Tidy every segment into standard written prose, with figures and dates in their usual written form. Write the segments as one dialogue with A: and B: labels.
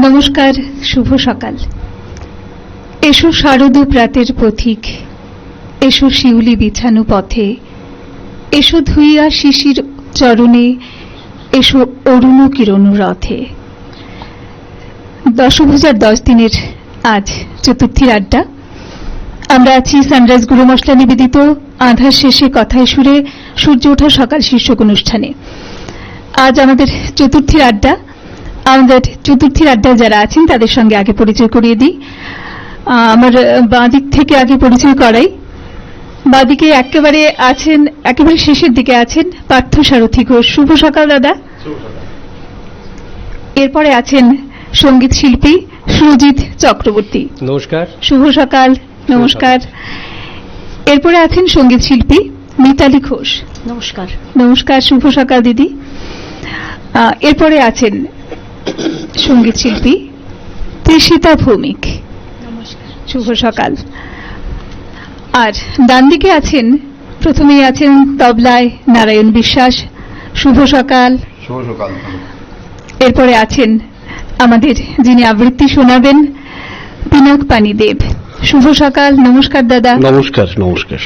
A: নমস্কার, শুভ সকাল। এসো শারদ প্রাতের পথিক, এসো শিউলি বিছানো পথে, এসো ধুইয়া শিশির চরণে, এসো অরুণ কিরণ রথে। দশভুজার 10 দিনের আজ চতুর্থীর আড্ডা। আমরা আছি সানরাইজ গুরু মশলা নিবেদিত আধার শেষে কথায় সুরে সূর্য ওঠা সকাল শীর্ষক অনুষ্ঠানে। আজ আমাদের চতুর্থীর আড্ডা। আমাদের চতুর্থীর আড্ডায় যারা আছেন তাদের সঙ্গে আগে পরিচয় করিয়ে দিই। আমার বাঁ দিক থেকে আগে পরিচয় করাই। বাঁদিকে একেবারে আছেন, একেবারে শেষের দিকে আছেন পার্থ সারথী ঘোষ। শুভ সকাল দাদা। এরপরে আছেন সঙ্গীত শিল্পী সুজিত চক্রবর্তী।
B: নমস্কার।
A: শুভ সকাল। নমস্কার। এরপরে আছেন সঙ্গীত শিল্পী মিতালি ঘোষ।
C: নমস্কার।
A: নমস্কার, শুভ সকাল দিদি। এরপরে আছেন সঙ্গীত শিল্পী তৃষিতা ভৌমিক।
C: নমস্কার।
A: শুভ সকাল। আর ডান দিকে আছেন, প্রথমেই আছেন তবলায় নারায়ণ বিশ্বাস। শুভ সকাল।
D: শুভ সকাল।
A: এরপরে আছেন আমাদের যিনি আবৃত্তি শোনাবেন পিনাক পানি দেব। শুভ সকাল। নমস্কার দাদা।
B: নমস্কার। নমস্কার।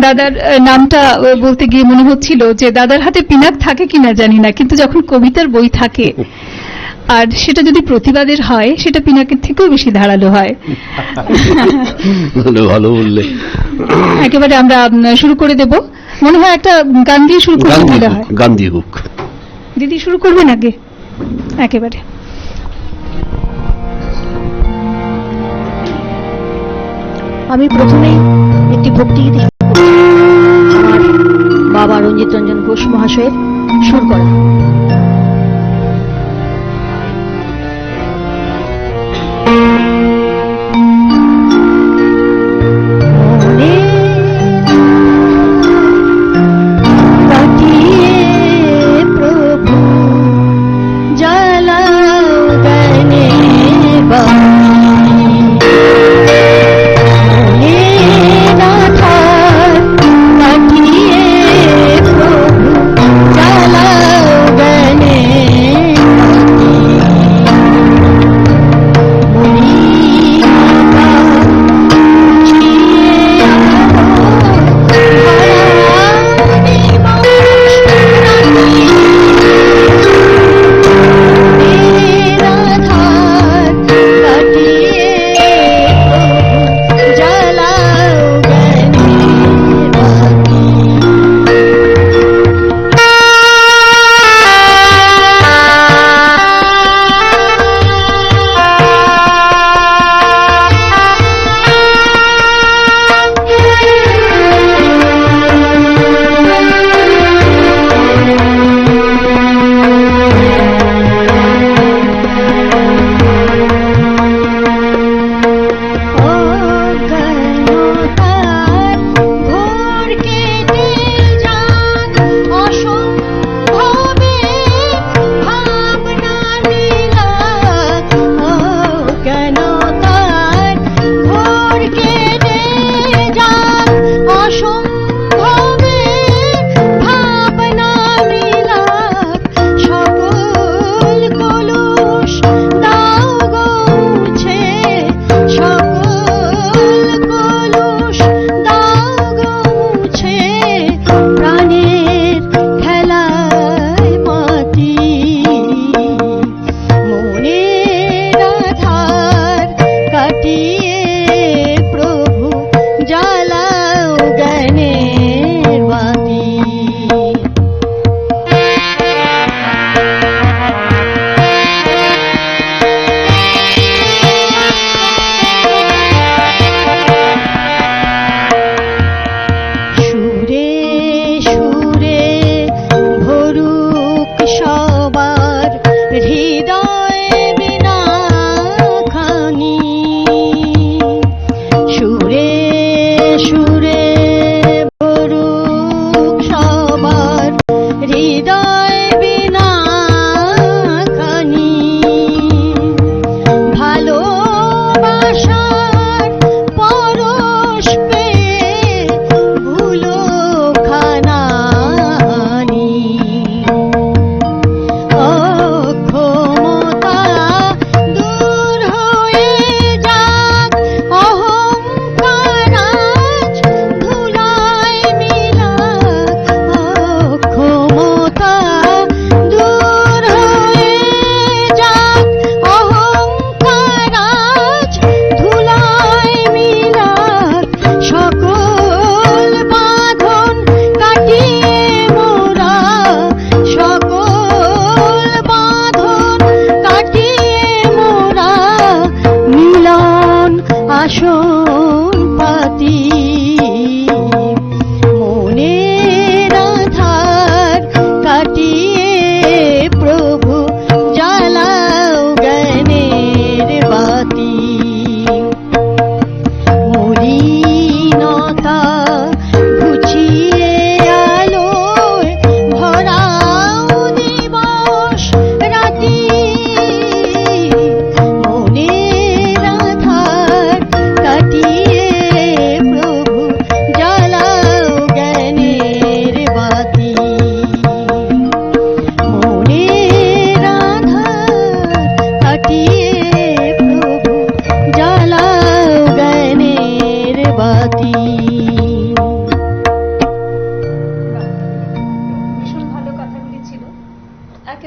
A: দাদার নামটা বলতে গিয়ে মনে হচ্ছিল যে দাদার হাতে পিনাক থাকে কিনা জানি না, কিন্তু যখন কবিতার বই থাকে আর সেটা যদি প্রতিবাদের হয় সেটা পিনাকের থেকেও বেশি ধারালো হয়।
B: ভালো বললে।
A: একেবারে আমরা শুরু করে দেব। মনে হয় একটা গান দিয়ে শুরু করতে ভালো হয়।
B: গান্ধী হুক।
A: দিদি শুরু করবেন আগে একেবারে।
C: আমি প্রথমেই একটি ভক্তিগীতি আমার বাবা রঞ্জিত রঞ্জন ঘোষ মহাশয়ের সুর করা।
E: জ্বালাও গনে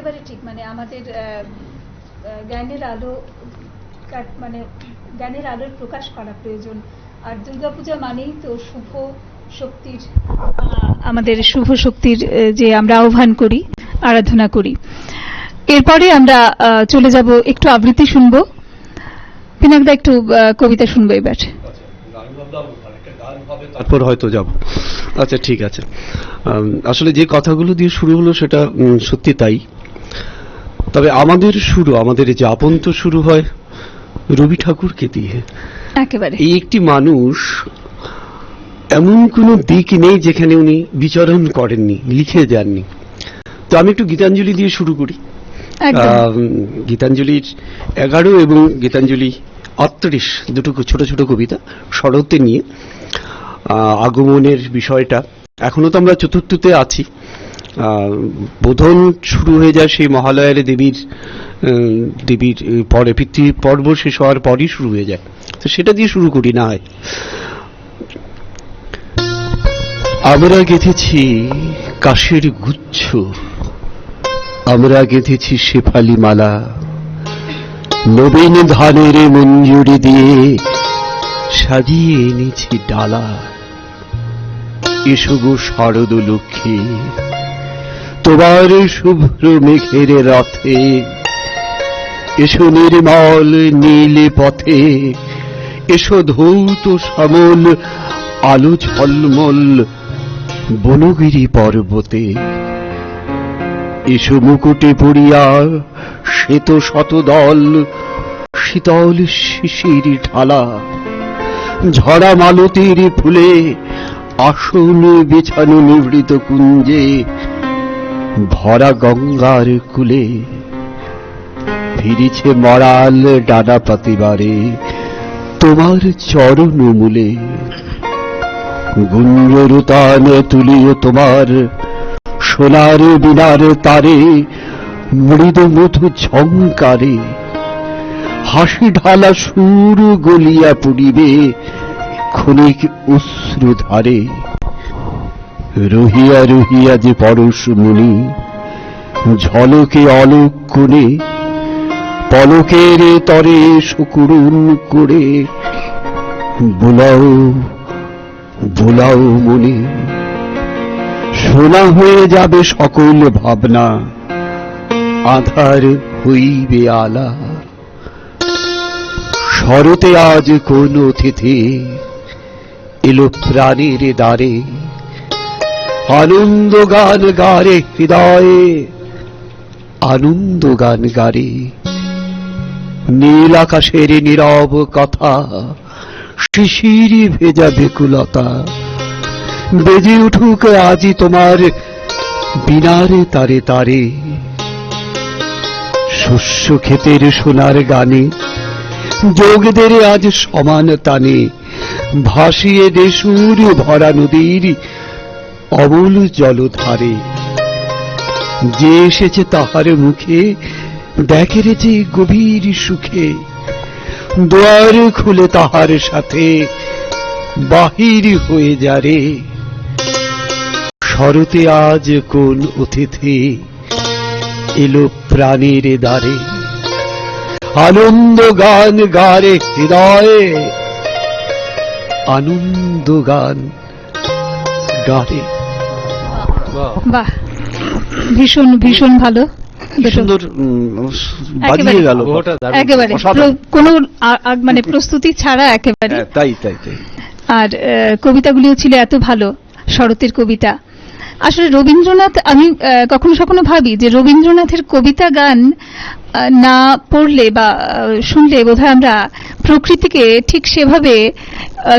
A: একেবারে ঠিক, মানে আমাদের জ্ঞানের আলো মানে জ্ঞানের আলোর প্রকাশ করা প্রয়োজন। আর দুর্গাপূজা মানেই তো শুভ শক্তির, আমাদের শুভ শক্তির যে আমরা আহ্বান করি, আরাধনা করি। এরপরে আমরা চলে যাব, একটু আবৃত্তি শুনবো। পিনাকদা একটু কবিতা শুনবো এবার।
B: তারপর হয়তো যাব। আচ্ছা, ঠিক আছে। আসলে যে কথাগুলো দিয়ে শুরু হলো সেটা সত্যি তাই। তবে আমাদের শুরু, আমাদের যাপন তো শুরু হয় রবি ঠাকুরকে দিয়ে।
A: একেবারে
B: এই একটি মানুষ, এমন কোনো দিক নেই যেখানে উনি বিচরণ করেননি, লিখে যাননি। তো আমি একটু গীতাঞ্জলি দিয়ে শুরু করি। গীতাঞ্জলির 11 এবং গীতাঞ্জলি 38 দুটো ছোট ছোট কবিতা শরতে নিয়ে আগমনের বিষয়টা। এখনো তো আমরা চতুর্থতে আছি, বোধন শুরু হয়ে যায় সেই মহালয়ার দেবীর পরে, পিতৃ পর্ব শেষ হওয়ার পরই শুরু হয়ে যায়। তো সেটা দিয়ে শুরু করি না হয়। আমরা গেঁথেছি কাশের গুচ্ছ, আমরা গেঁথেছি শেফালি মালা, নবীন ধানের মঞ্জুরি দিয়ে সাজিয়ে এনেছি ডালা। এসো গো শারদ লক্ষ্মী, তোমার শুভ্র মেঘের রথে, এসো নির্মল নীল পথে, এসো ধৌত শ্যামল আলো ঝলমল বনগিরি পর্বতে। এসো মুকুটে পড়িয়া শ্বেত শতদল, শীতল শিশির ঢালা, ঝরা মালতীর ফুলে আসন বিছানো নিভৃত কুঞ্জে, ভরা গঙ্গার কূলে ফিরিছে মরাল ডানা পাতিবারে তোমার চরণ মূলে। গুঞ্জরুতান তুলিও তোমার সোনার বিনার তারে, মৃদু মধু ঝঙ্কারে হাসি ঢালা সুর গলিয়া পড়িবে ক্ষণিক অশ্রুধারে। রহিয়া রহিয়া যে পরশ মুনি ঝলকে অলোক কোণে, পলকের তরে সুকুরুন করে বোলাও বোলাও মনে। সোনা হয়ে যাবে সকল ভাবনা, আধার হইবে আলা। শরতে আজ কোন অতিথি এলো প্রাণীর দ্বারে, আনন্দ গান গারে হৃদয়ে, আনন্দ গান গারে। নীল আকাশের নীরব কথা, শিশির ভেজা বেকুলতা, বেজে উঠুক আজি তোমার বিনারে তারে তারে। শস্য ক্ষেতের সোনার গানে যোগদের আজ সমান টানে, ভাসিয়ে দেশুর ভরা নদীর অমল জলধারে। যে এসেছে তাহার মুখে দেখে যে গভীর সুখে, দুয়ার খুলে তাহার সাথে বাহির হয়ে যারে। শরতে আজ কোন অতিথি এলো প্রাণীর দ্বারে, আনন্দ গান গারে হৃদয়ে, আনন্দ গান গারে।
A: বাহ, ভীষণ ভীষণ ভালো,
B: সুন্দর বাজিয়ে গেল
A: একেবারে কোনো মানে প্রস্তুতি ছাড়া একেবারে।
B: তাই তাই তাই।
A: আর কবিতাগুলিও ছিল এত ভালো, শরতের কবিতা। আসলে রবীন্দ্রনাথ, আমি কখনো কখনো ভাবি যে রবীন্দ্রনাথের কবিতা গান না পড়লে বা শুনলে বোধহয় আমরা প্রকৃতিকে ঠিক সেভাবে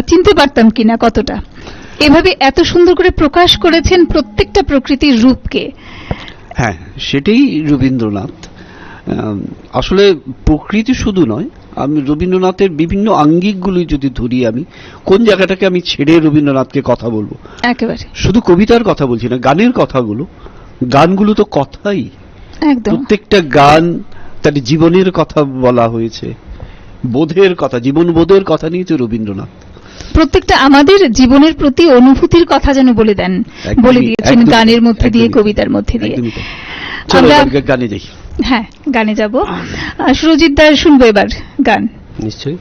A: চিনতে পারতাম কিনা, কতটা এভাবে এত সুন্দর করে প্রকাশ করেছেন প্রত্যেকটা প্রকৃতির রূপকে।
B: হ্যাঁ, সেটাই রবীন্দ্রনাথ। আসলে প্রকৃতি শুধু নয়, আমি রবীন্দ্রনাথের বিভিন্ন আঙ্গিকগুলি যদি ধরি, আমি কোন জায়গাটাকে আমি ছেড়ে রবীন্দ্রনাথকে কথা বলবো?
A: একেবারে
B: শুধু কবিতার কথা বলছি না, গানের কথাগুলো, গানগুলো তো কথাই,
A: একদম
B: প্রত্যেকটা গান তার জীবনের কথা বলা হয়েছে, বোধের কথা, জীবন বোধের কথা নিয়েছে রবীন্দ্রনাথ।
A: প্রত্যেকটা আমাদের জীবনের প্রতি অনুভূতির কথা যেন বলে দিয়েছেন গানের মধ্যে দিয়ে, কবিতার মধ্যে দিয়ে।
B: চলো
A: আমরা
B: এবার গানে যাই।
A: হ্যাঁ গানে যাব। সুরজিৎ দার শুনবো এবার গান।
D: নিশ্চয়ই।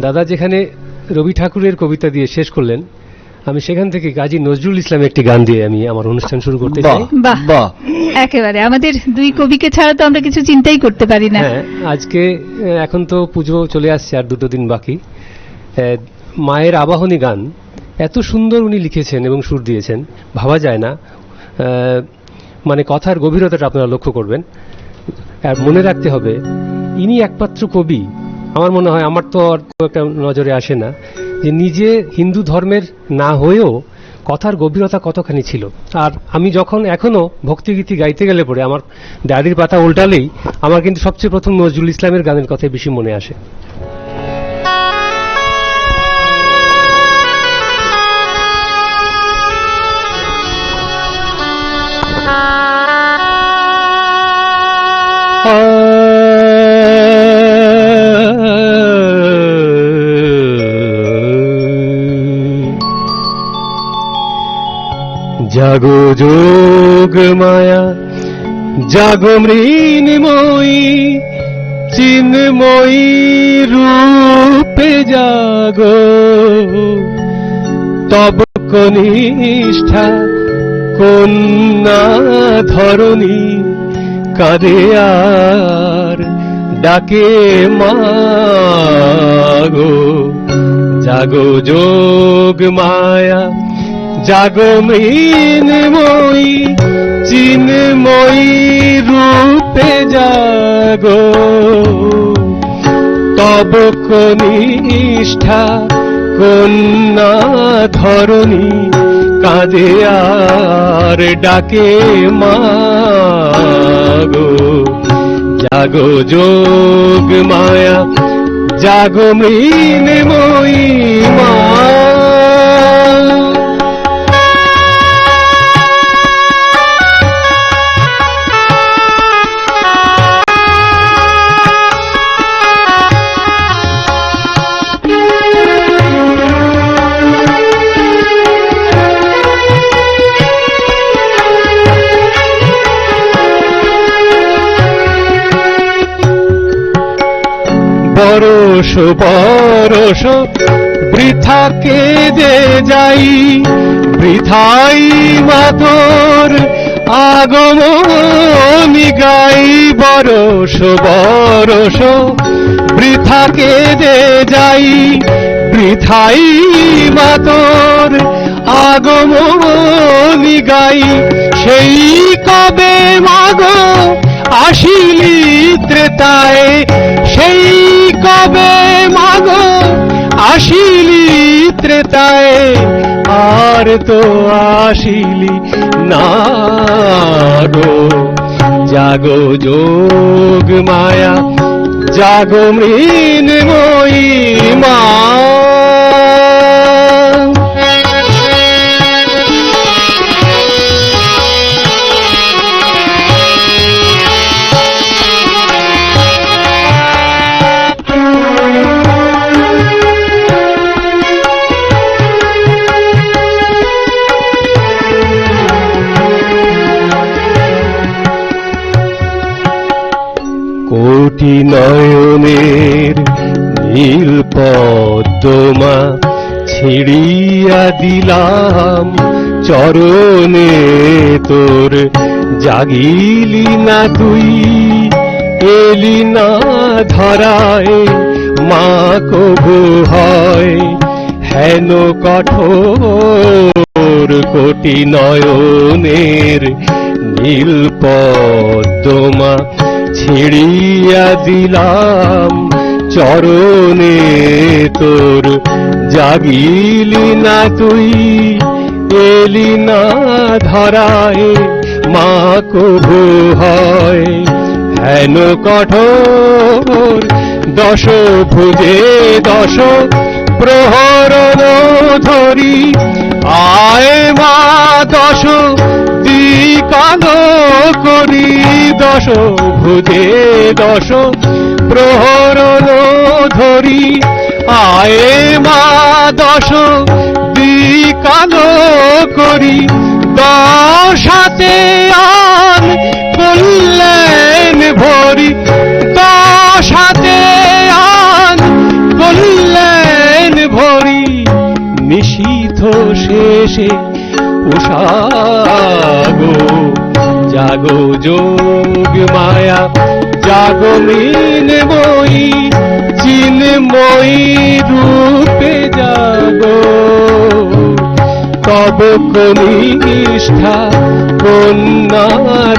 D: দাদা যেখানে রবি ঠাকুরের কবিতা দিয়ে শেষ করলেন, আমি সেখান থেকে কাজী নজরুল ইসলামের একটি গান দিয়ে আমি আমার অনুষ্ঠান শুরু করতে চাই।
A: বাহ
B: বাহ,
A: একেবারে আমাদের দুই কবিকে ছাড়া তো আমরা কিছু চিন্তাই করতে পারি না।
D: হ্যাঁ, আজকে এখন তো পুজো চলে আসছে, আর 2 দিন বাকি। মায়ের আবাহনী গান এত সুন্দর উনি লিখেছেন এবং সুর দিয়েছেন, ভাবা যায় না। মানে কথার গভীরতাটা আপনারা লক্ষ্য করবেন। আর মনে রাখতে হবে, ইনি একমাত্র কবি, আমার মনে হয়, আমার তো আর খুব একটা নজরে আসে না, যে নিজে হিন্দু ধর্মের না হয়েও কথার গভীরতা কতখানি ছিল। আর আমি যখন এখনো ভক্তিগীতি গাইতে গেলে পরে আমার ডায়েরির পাতা উল্টালেই আমার কিন্তু সবচেয়ে প্রথম নজরুল ইসলামের গানের কথাই বেশি মনে আসে। জাগো যোগ মায়া, জাগো মৃন্ময়ী, চিন্ময়ী রূপে জাগো, তব কনিষ্ঠা কন্যা ধরণী কাঁদে আর ডাকে মাগো। জাগো যোগ মায়া, জাগো মৃন্ময়ী, চিন্ময়ী রূপে জাগো, তব কনিষ্ঠা কন্যা ধরণী কাঁদে আর ডাকে মাগো। জাগো যোগ মায়া, জাগো মৃন্ময়ী মা। বরষ বরষ বৃথা কেঁদে যাই, বৃথাই মাতর আগমনী গাই। বরষ বরষ বৃথা কেঁদে যাই, বৃথাই মাতর আগমনী গাই। সেই কবে মাগো আসিলি ত্রেতায়, সেই কবে মাগো আসিলি ত্রেতায়, আর তো আসিলি না গো। জাগো যোগ মায়া, জাগো মৃন্ময়ী মা। কোটি নয়নের নীল পদ্মা ছিড়িয়া দিলাম চরণে তোর, জাগিলি না তুই, এলি না ধরায় মা কবু হয় হেন কঠোর। কোটি নয়নের নীল পদ্মা ছিড়িয়া দিলাম চরণে তোর, জাগিলি না তুই, এলি না ধরায় মা কবু হয় হেন কঠোর। দশ ভুজে দশ প্রহরণ ধরি, আয় মা দশ দিকান করি। দশ ভুজে দশ প্রহরণ ধরি, আয় মা দশ দিকান করি। 10 হাতে আন বললেন ভরি, 10 হাতে আন বললেন ভরি, নিশীথ শেষে উষাগো জাগো যোগ মায়া, জাগো মৃন্ময়ী চিন্ময়ী রূপে জাগো, তব কনিষ্ঠা কন্যা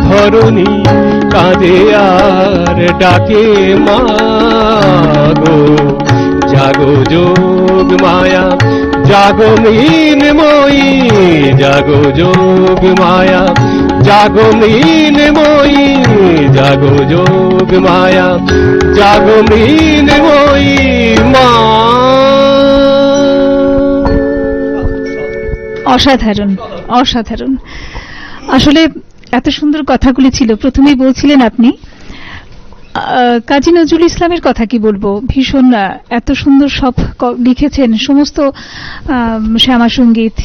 D: ধরণী কাঁদে আর ডাকে মাগো, জাগো যোগ মায়া জাগো মৃন্ময়ী, জাগো যোগ মায়া জাগো মৃন্ময়ী, জাগো যোগ মায়া জাগো মৃন্ময়ী মা।
A: অসাধারণ, অসাধারণ। আসলে এত সুন্দর কথাগুলি ছিল। প্রথমেই বলছিলেন আপনি কাজী নজরুল ইসলামের কথা কি বলবো, ভীষণ এত সুন্দর সব লিখেছেন, সমস্ত শ্যামা সঙ্গীত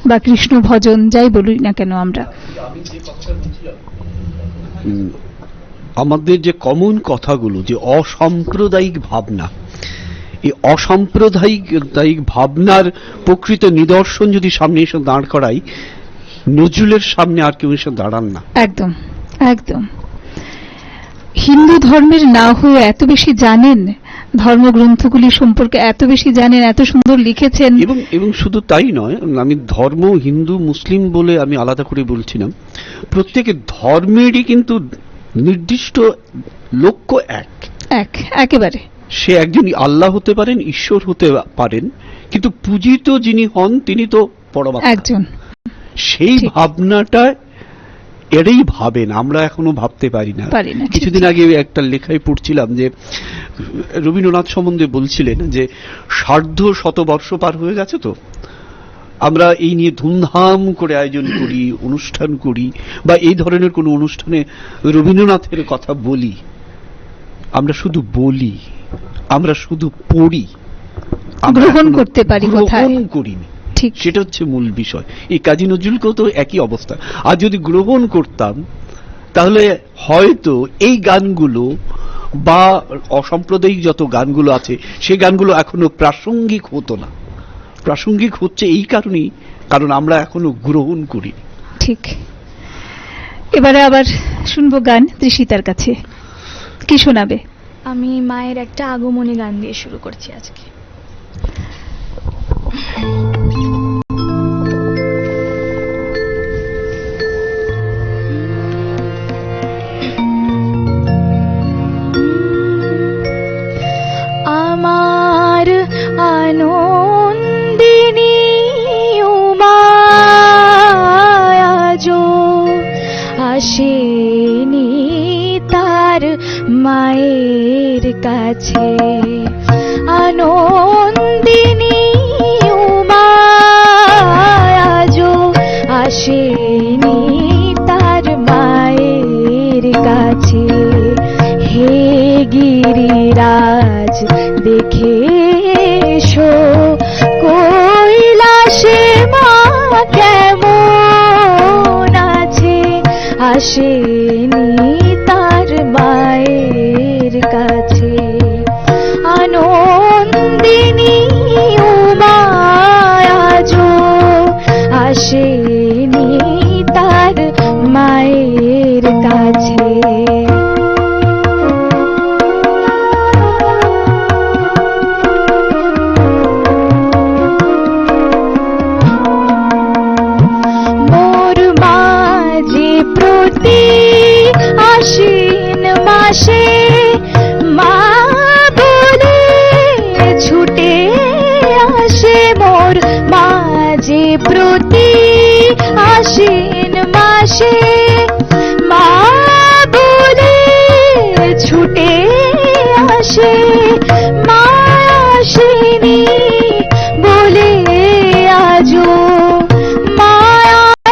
A: বা কৃষ্ণ ভজন যাই বলি না কেন আমরা।
B: আমাদের যে কমন কথাগুলো, যে অসাম্প্রদায়িক ভাবনা, এই অসাম্প্রদায়িক ভাবনার প্রকৃত নিদর্শন যদি সামনে এসে দাঁড় করাই, নজরুলের সামনে আর কেউ এসে দাঁড়ান না।
A: একদম একদম। হিন্দু ধর্মের না হয়ে এত বেশি জানেন, ধর্মগ্রন্থগুলি সম্পর্কে এত বেশি জানেন, এত সুন্দর লিখেছেন।
B: এবং শুধু তাই নয়, আমি ধর্ম হিন্দু মুসলিম বলে আমি আলাদা করে বলছি না, প্রত্যেকের ধর্মেরই কিন্তু নির্দিষ্ট লক্ষ্য একেবারে। সে একজন আল্লাহ হতে পারেন, ঈশ্বর হতে পারেন, কিন্তু পূজিত যিনি হন তিনি তো পরমাত্মা একজন। সেই ভাবনাটা এরাই ভাবেন, আমরা এখনো ভাবতে পারি না। কিছুদিন আগে একটা লেখায় পড়ছিলাম যে রবীন্দ্রনাথ সম্বন্ধে বলছিলেন যে 150 বর্ষ পার হয়ে গেছে, তো আমরা এই নিয়ে ধুমধাম করে আয়োজন করি, অনুষ্ঠান করি, বা এই ধরনের কোনো অনুষ্ঠানে রবীন্দ্রনাথের কথা বলি, আমরা শুধু বলি, আমরা শুধু পড়ি,
A: গ্রহণ করতে পারি,
B: গ্রহণ করিনি। সেটা হচ্ছে মূল বিষয়। এই কাজী নজরুলকেও তো একই অবস্থা। আর যদি গ্রহণ করতাম তাহলে হয়তো এই গানগুলো বা অসাম্প্রদায়িক যত গানগুলো আছে সেই গানগুলো এখনো প্রাসঙ্গিক হতো না। প্রাসঙ্গিক হচ্ছে এই কারণেই, কারণ আমরা এখনো গ্রহণ করি।
A: ঠিক। এবারে আবার শুনবো গান তৃষিতার কাছে। কি শোনাবে?
E: আমি মায়ের একটা আগমনী গান দিয়ে শুরু করছি আজকে। আমার আনন্দিনী উমা আজো আসেনি তার মায়ের কাছে, আনন্দিনী উমা আজো আসেনি তার মায়ের কাছে। হে গিরিরাজ দেখে এসো কৈলাসে মা কেমন আছে, আসেনি তার মায়ের কাছে। আনন্দিনী উমা আজো আসেনি তার মায়ের কাছে। আশ্বিন মাসে মা বলে ছুটে আসে মোর মাঝে প্রতি, আশ্বিন মাসে মা বলে ছুটে আসে, মা আসেনি বলে আজো, মা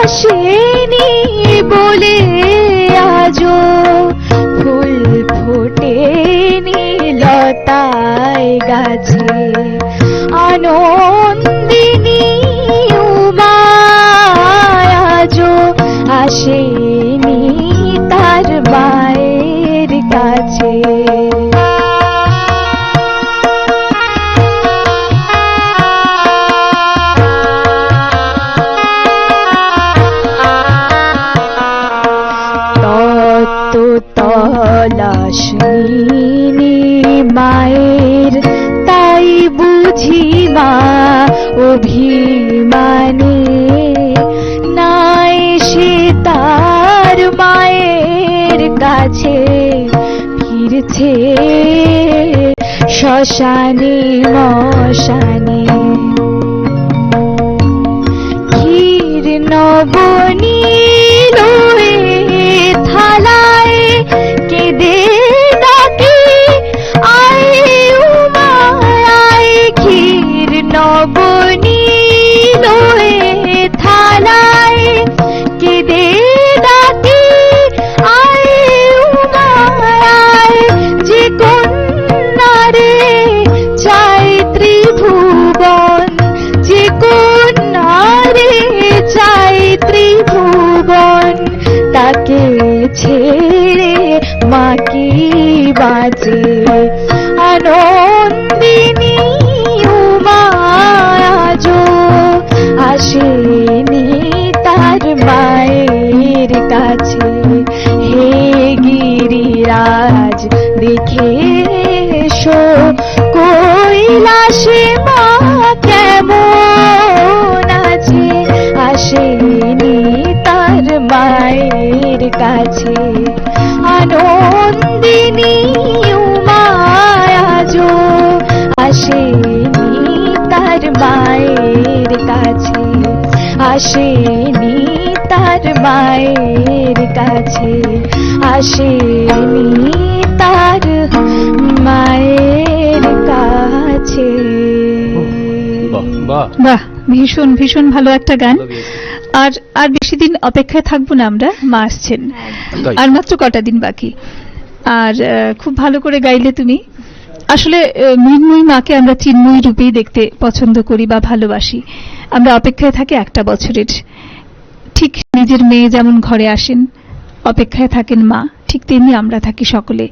E: আসেনি বলে আজো ফুল ফুল চলেছে শ্মশানে মশানে, ক্ষীর নবনীল থালায় কেঁদে ডাকে আয় উমা আয়, ক্ষীর নবনীল থালায় কেঁদে ডাকে আয় উমা আয়, যে কন্যারে চায় ত্রিভুবন, যে কন্যারে চায় ত্রিভুবন, তাকে ছেড়ে মা কি বাঁচে। আনন্দিনী উমা আজো আসেনি তার মায়ের কাছে, হে গিরিরাজ দেখে এসো কৈলাসে মা কেমন আছে, আসেনি তার মায়ের কাছে। আনন্দিনী উমা আজো আসেনি তার মায়ের কাছে, আসেনি তার মায়ের কাছে, আসেনি তার মায়ের কাছে।
D: বাহ বাহ,
A: বাহ, ভীষণ ভীষণ ভালো একটা গান।
D: ভালো গেয়েছে।
A: আর আর বেশি দিন অপেক্ষায় থাকবো না আমরা, মা আসছেন
B: তাই।
A: আর মাত্র কটা দিন বাকি। আর খুব ভালো করে গাইলে তুমি। আসলে মৃন্ময়ী মাকে আমরা চিন্ময়ী রূপেই দেখতে পছন্দ করি বা ভালোবাসি। আমরা অপেক্ষায় থাকি একটা বছরের, ঠিক নিজের মেয়ে যেমন ঘরে আসেন অপেক্ষায় থাকেন মা, ঠিক তেমনি আমরা থাকি সকলে।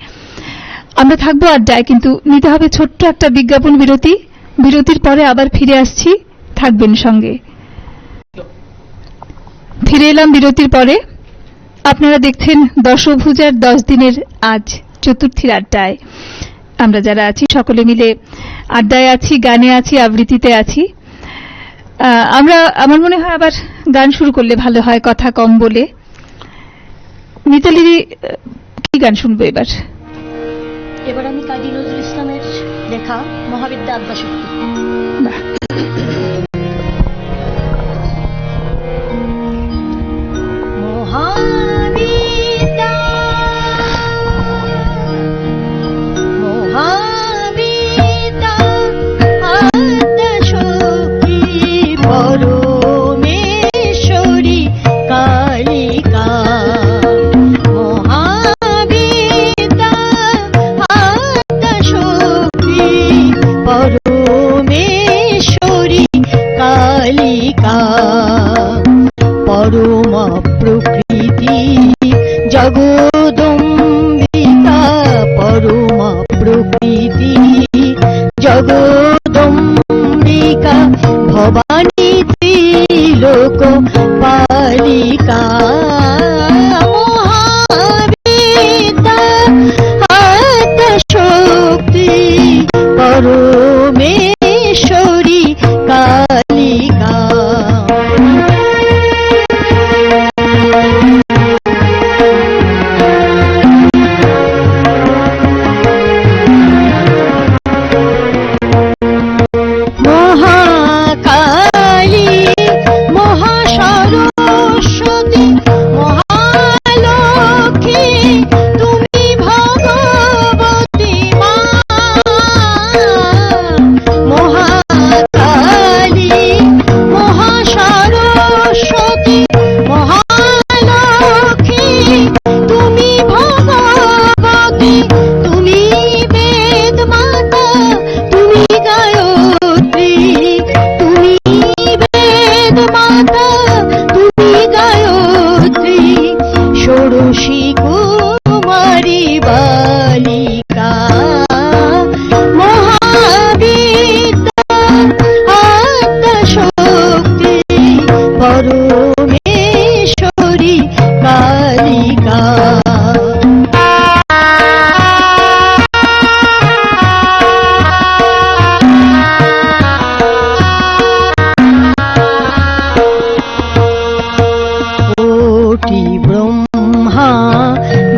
A: আমরা থাকবো আড্ডায়, কিন্তু নিতে হবে ছোট্ট একটা বিজ্ঞাপন বিরতি। বিরতির পরে আবার ফিরে আসছি, থাকবেন সঙ্গে। ফিরে এলাম বিরতির পরে। আপনারা দেখছেন দশভুজার 10 দিনের আজ চতুর্থীর আড্ডায়। আমরা যারা আছি সকলে মিলে আড্ডায় আছি, গানে আছি, আবৃত্তিতে আছি। আমার মনে হয় আবার গান শুরু করলে ভালো হয়, কথা কম বলে। মিতালি কি গান শুনবো এবার?
C: এবার আমি কাজী নজরুল ইসলামের লেখা মহাবিদ্যা আদ্যাশক্তি।
A: বাহ,
C: মহাবিদ্যা মহাবিদ্যা আদ্যাশক্তি পরমেশ্বরী কালিকা, মহাবিদ্যা আদ্যাশক্তি পরমেশ্বরী কালিকা, পরমা প্রকৃতি জগদম্বিকা, পরমা প্রকৃতি জগদম্বিকা, ভবানী ত্রিলোক পালিকা, মহাবিদ্যা আদ্যাশক্তি পরমেশ্বরী কালিকা। মহাকালী মহাসরস্বতী মহালক্ষ্মী, তুমি ভগবতী মা, মহাকালী মহাসরস্বতী মহালক্ষ্মী, তুমি ভগবতী, তুমি বেদ মাতা, তুমি গায়ত্রী, তুমি বেদ মাতা, তুমি গায়ত্রী, ষোড়শী কুমারী বালিকা, মহাবিদ্যা আদ্যাশক্তি পরমেশ্বরী কালিকা। কোটি ব্রহ্মা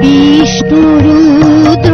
C: বিষ্ণু রুদ্র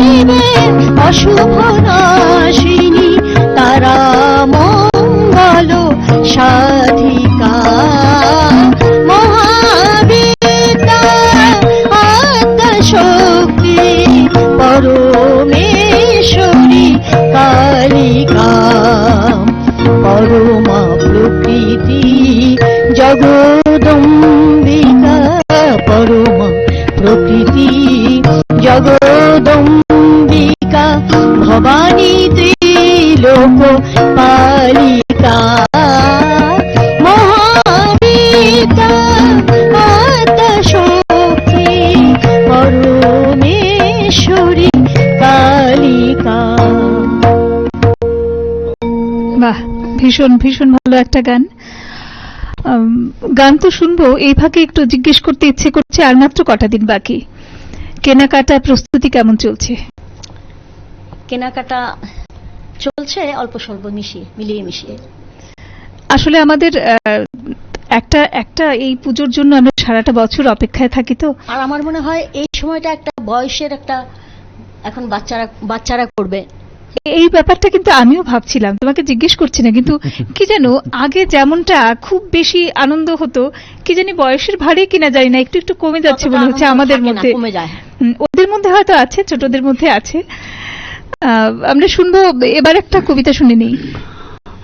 C: শিবে অশুভ নাশিনী তারা মঙ্গল সাধিকা মহাবীতা আত্মশক্তি পরমেশ্বরী কালিকা পরমা প্রকৃতি জগদম্বিকা পরমা প্রকৃতি জগদম্বিকা ভবানী ত্রিলোক পালিকা মহাবীতা আত্মশক্তি পরমেশ্বরী কালিকা।
A: বাহ, ভীষণ ভীষণ ভালো একটা গান। গান তো শুনবো, এই ভাগে একটু জিজ্ঞেস করতে ইচ্ছে করছে, আর মাত্র কটা দিন বাকি, কেনাকাটা প্রস্তুতি কেমন চলছে?
C: কেনাকাটা চলছে অল্প স্বল্প মিলিয়ে মিশিয়ে।
A: আসলে আমাদের একটা একটা এই পুজোর জন্য আমরা সারাটা বছর অপেক্ষায় থাকি তো।
C: আর আমার মনে হয় এই সময়টা একটা বয়সের একটা, এখন বাচ্চারা করবে
A: এই ব্যাপারটা কিন্তু আমিও ভাবছিলাম, তোমাকে জিজ্ঞেস করছি না, কিন্তু কি জানো আগে যেমনটা খুব বেশি আনন্দ হতো, কি জানি বয়সের ভারে কিনা জানি না একটু একটু কমে যাচ্ছে মনে হচ্ছে আমাদের মধ্যে।
C: কমে যায়।
A: ওদের মধ্যে হয়তো আছে, ছোটদের মধ্যে আছে। আমরা শুনবো এবার একটা কবিতা শুনে নেই।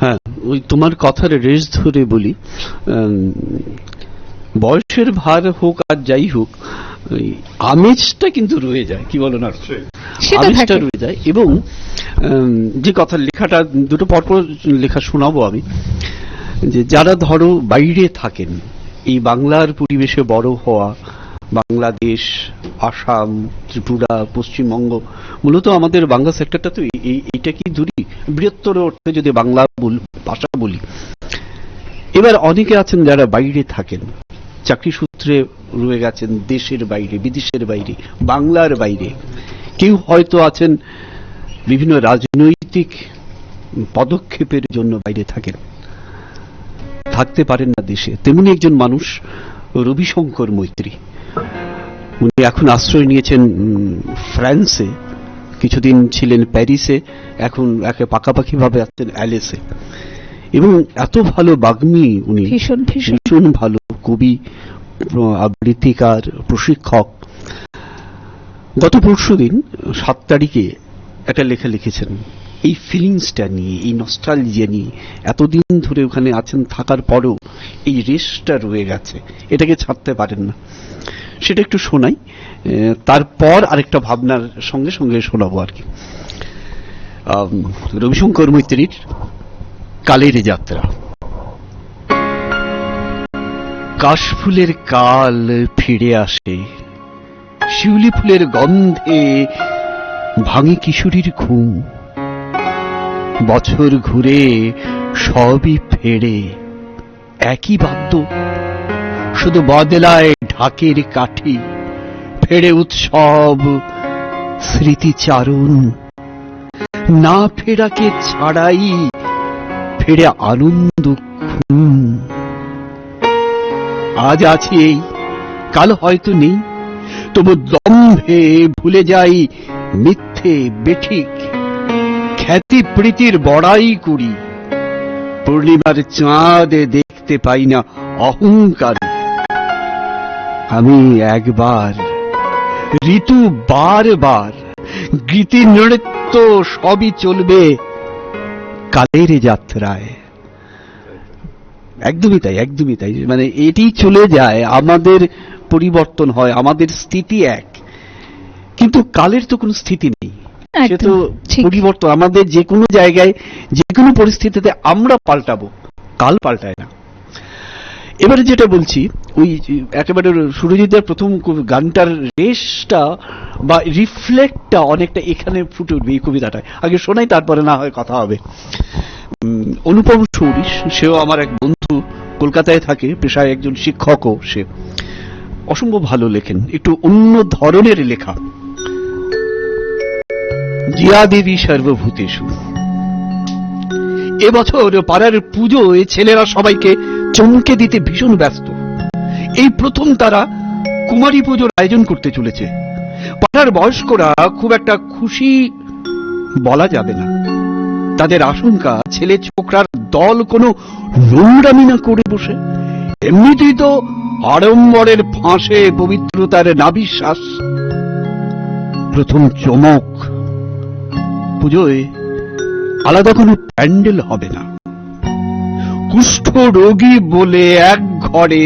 B: হ্যাঁ, ওই তোমার কথার রেশ ধরে বলি, বয়সের ভার হোক আর যাই হোক, আমেজটা কিন্তু রয়ে যায়, কি বলো না, আমেজটা রয়ে যায়। এবং যে কথা লেখাটা দুটো পরপর লেখা শোনাবো আমি, যে যারা ধরো বাইরে থাকেন, এই বাংলার পরিবেশে বড় হওয়া, বাংলাদেশ, আসাম, ত্রিপুরা, পশ্চিমবঙ্গ, মূলত আমাদের বাংলা সেক্টরটা তো এইটা কি ধরি বৃহত্তর অর্থে যদি বাংলা ভাষা বলি। এবার অনেকে আছেন যারা বাইরে থাকেন, চাকরি সূত্রে রয়ে গেছেন দেশের বাইরে, বিদেশের বাইরে, বাংলার বাইরে। কেউ হয়তো আছেন বিভিন্ন রাজনৈতিক পদক্ষেপের জন্য বাইরে থাকেন, থাকতে পারেন না দেশে। তেমনি একজন মানুষ রবিশঙ্কর মৈত্রী, উনি এখন আশ্রয় নিয়েছেন ফ্রান্সে, কিছুদিন ছিলেন প্যারিসে, এখন একে পাকাপাকি ভাবে আছেন অ্যালেসে। এবং এত ভালো বাগ্মী উনি, ভীষণ ভালো কবি, আবৃত্তিকার, প্রশিক্ষক। গত পরশুদিন 7 তারিখে একটা লেখা লিখেছেন এই ফিলিংসটা নিয়ে, এই নস্টালজিয়া নিয়ে। এতদিন ধরে ওখানে আছেন, থাকার পরও এই রেশটা রয়ে গেছে, এটাকে ছাড়তে পারেন না। সেটা একটু শোনাই, তারপর আরেকটা ভাবনার সঙ্গে সঙ্গে শোনাবো আর কি। রবিশঙ্কর মৈত্রীর কালের যাত্রা। কাশফুলের কাল ফিরে আসে, শিউলি ফুলের গন্ধে ভাঙে কিশোরীর ঘুম। বছর ঘুরে সবই ফেরে, একই বাদ্য, শুধু বদলায় ঢাকের কাঠি। ফেরে উৎসব, স্মৃতিচারণ, না ফেরাকে ছাড়াই ফেরে আনন্দ খুন। আজ আছি এই, কাল হয়তো নেই, তবু দম্ভে ভুলে যাই মিথ্যে বেঠিক। খ্যাতি প্রীতির বড়াই করি, পূর্ণিমার চাঁদ দেখতে পাই না অহংকার। আমি একবার, ঋতু বারবার, গীতি নৃত্য সবই চলবে কালের যাত্রায়। একদমই তাই, একদমই তাই। মানে এটি চলে যায়, আমাদের পরিবর্তন হয়, আমাদের স্থিতি এক, কিন্তু কালের তো কোনো স্থিতি নেই, সে তো পরিবর্তন। আমাদের যে কোনো জায়গায়, যে কোনো পরিস্থিতিতে আমরা পাল্টাবো, কাল পাল্টায় না। এবারে যেটা বলছি, ওই একেবারে সুরজিৎদার প্রথম গানটার রেশটা বা রিফ্লেক্টটা অনেকটা এখানে ফুটে উঠবে এই কবিতাটায়। আগে শোনাই, তারপরে না হয় কথা হবে। অনুপম সৌরিশ, সেও আমার এক বন্ধু, কলকাতায় থাকে, পেশায় একজন শিক্ষকও সে। অসম্ভব ভালো লেখেন, একটু অন্য ধরনের লেখা। জিয়া দেবী সর্বভূতেষু। এবছর পাড়ার পুজোয় ছেলেরা সবাইকে চমকে দিতে ভীষণ ব্যস্ত। এই প্রথম তারা কুমারী পুজোর আয়োজন করতে চলেছে। আর বয়স্করা খুব একটা খুশি বলা যাবে না। তাদের আশঙ্কা ছেলে ছোকরার দল কোনো নোংরামি না করে বসে। এমনিতেই তো আড়ম্বরের ফাঁসে পবিত্রতার নাবিশ্বাস। প্রথম চমক, পুজোয় আলাদা কোনো প্যান্ডেল হবে না। কুষ্ঠ রোগী বলে এক ঘরে,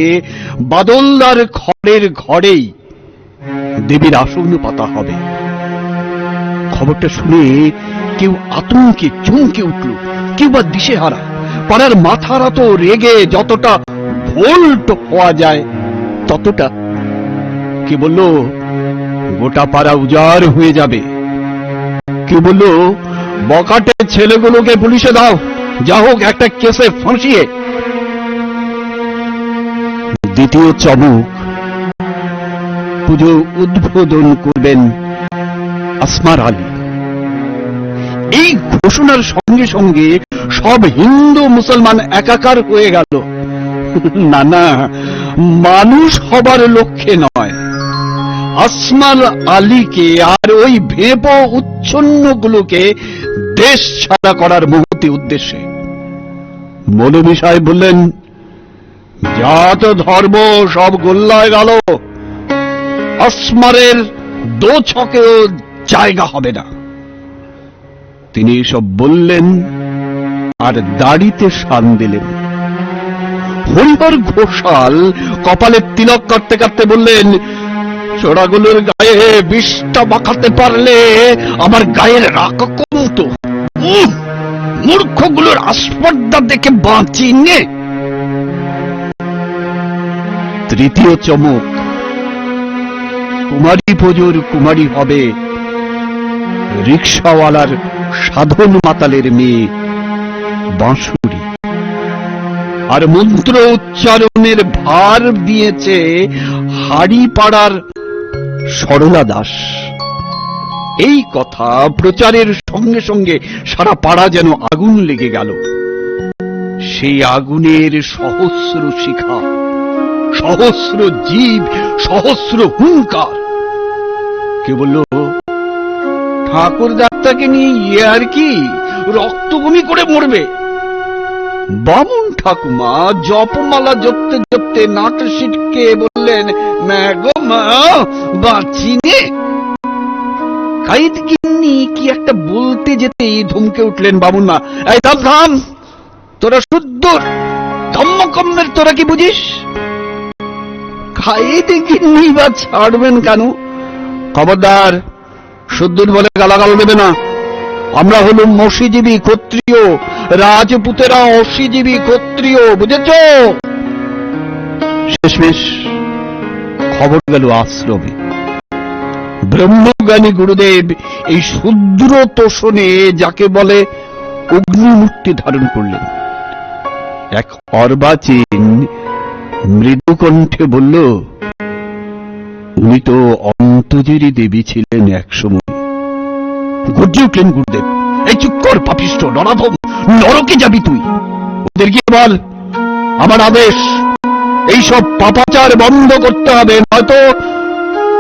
B: বাদলদার ঘরের ঘরেই দেবীর আসন পাতা হবে। খবরটা শুনে কেউ আতঙ্কে চমকে উঠল, কেউ বা দিশেহারা। পাড়ার মাথারা তো রেগে যতটা ভোল্ট হওয়া যায় ততটা। কে বলল গোটা পাড়া উজাড় হয়ে যাবে। কে বলল বকাটে ছেলেগুলোকে পুলিশে দাও, যা হোক একটা কেসে ফাঁসিয়ে। দ্বিতীয় চমক, পুজো উদ্বোধন করবেন আসমার আলী। এই ঘোষণার সঙ্গে সঙ্গে সব হিন্দু মুসলমান একাকার হয়ে গেল। না না, মানুষ হবার লক্ষ্যে নয়, আসমার আলীকে আর ওই ভেপো উচ্ছন্নগুলোকে দেশ ছাড়া করার মহতি উদ্দেশ্যে। মৌলভী সাহেব বললেন, জাত ধর্ম সব গোল্লায় গেল, আসমারের দো ছকেও জায়গা হবে না। তিনি সব বললেন আর দাড়িতে শান দিলেন। হরিহর ঘোষাল কপালে তিলক করতে করতে বললেন, চোরাগুলোর গায়ে বিষটা মাখাতে পারলে আমার গায়ের রাগ কমতো। মূর্খগুলোর আস্পর্ধা দেখে বাঁচি নে। তৃতীয় চমক, কুমারী পুজোর কুমারী হবে রিকশাওয়ালার সাধন মাতালের মেয়ে বাঁশুরি। আর মন্ত্র উচ্চারণের ভার দিয়েছে হাড়ি পাড়ার সরলা দাস। এই কথা প্রচারের সঙ্গে সঙ্গে সারা পাড়া যেন আগুন লেগে গেল। সেই আগুনের সহস্র শিখা, সহস্র জীব, সহস্র হুঙ্কার। কে বলল ঠাকুর দাত্তাকে নিয়ে ইয়ে আর কি, রক্ত বমি করে মরবে। বামুন ঠাকুমা জপমালা জপতে জপতে নাক সিটকে বললেন, ম্যাগো মা বাঁচি নে। কাইদ গিন্নি কি একটা বলতে যেতেই ধমকে উঠলেন বামুন মা, এই থাম থাম, তোরা শুদ্ধ ধম্মকম্মের তোরা কি বুঝিস? কাইদ গিন্নি বা ছাড়বেন কেন? খবরদার, শুদ্ধুর বলে গালাগাল দেবে না। আমরা হলুম মসিজীবী ক্ষত্রিয়, রাজপুতেরা অসিজীবী ক্ষত্রিয়, বুঝেছ? শেষমেশ খবর গেল আশ্রমে। ব্রহ্মজ্ঞানী গুরুদেব এই শূদ্র তোষণে যাকে বলে অগ্নিমূর্তি ধারণ করলেন। এক অর্বাচীন মৃদু কণ্ঠে বলল, উনি তো অন্তজেরই দেবী ছিলেন এক সময়। গর্জে উঠলেন গুরুদেব, এই চুপ কর পাপিষ্ঠ নরাধম, নরকে যাবি তুই। ওদের গিয়ে বল আমার আদেশ, এইসব পাপাচার বন্ধ করতে হবে, নয়তো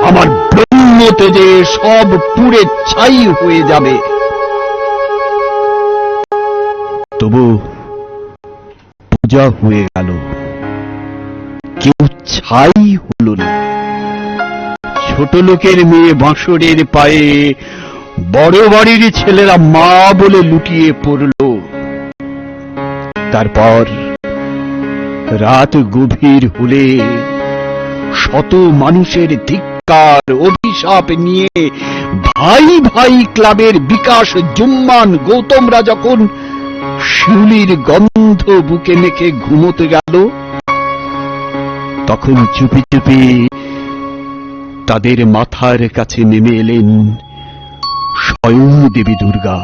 B: আমার ব্রহ্ম তেজে সব পুড়ে ছাই হয়ে যাবে। তবু পূজা হয়ে গেল, কেউ ছাই হল না। ছোট লোকের মেয়ে বাঁশরের পায়ে বড় বাড়ির ছেলেরা মা বলে লুটিয়ে পড়ল। তারপর রাত গভীর হলে শত মানুষের ধিক্কার অভিশাপ নিয়ে ভাই ভাই ক্লাবের বিকাশ জুম্মান গৌতমরা যখন শিউলির গন্ধ বুকে মেখে ঘুমোতে গেল, তখন চুপি চুপি তাদের মাথার কাছে নেমে এলেন স্বয়ং দেবী দুর্গা।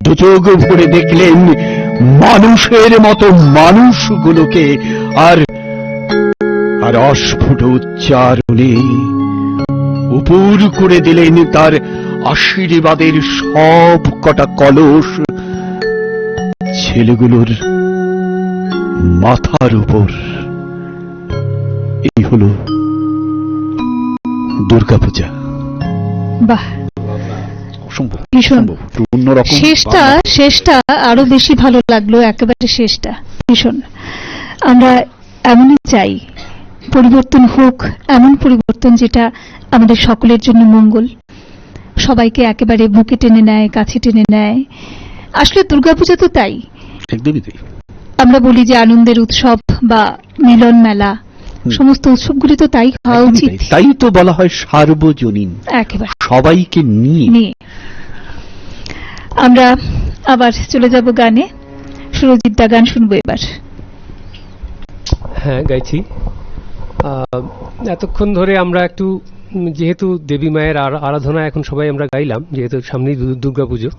B: দুচোখ ভরে দেখলেন মানুষের মতো মানুষগুলোকে, আর অস্ফুট উচ্চারণে উপর করে দিলেন তার আশীর্বাদের সব কটা কলস ছেলেগুলোর মাথার উপর। এই হল দুর্গাপূজা।
A: বাহ,
F: অসম্ভব
A: ভীষণ।
F: অসম্ভব, একটু অন্যরকম
A: শেষটা আরো বেশি ভালো লাগলো, একেবারে শেষটা ভীষণ। আমরা এমনই চাই, পরিবর্তন হোক, এমন পরিবর্তন যেটা আমাদের সকলের জন্য মঙ্গল, সবাইকে একেবারে বুকে টেনে নেয়, কাছে টেনে নেয়। আসলে দুর্গাপূজা তো তাই,
F: একদমই তাই।
A: আমরা বলি যে আনন্দের উৎসব বা মিলন মেলা, সমস্ত উৎসবগুলি তো তাই হওয়া
F: একদমই
A: উচিত।
F: তাই। তাই তো বলা হয় সার্বজনীন,
A: একেবারে
F: সবাইকে নিয়ে।
A: আমরা আবার চলে যাব গানে। সুরজিৎ দা, গান শুনবো এবার।
D: হ্যাঁ, গাইছি। এতক্ষণ ধরে আমরা একটু, যেহেতু দেবী মায়ের আরাধনা এখন সবাই আমরা গাইলাম, যেহেতু সামনেই দুর্গাপুজো,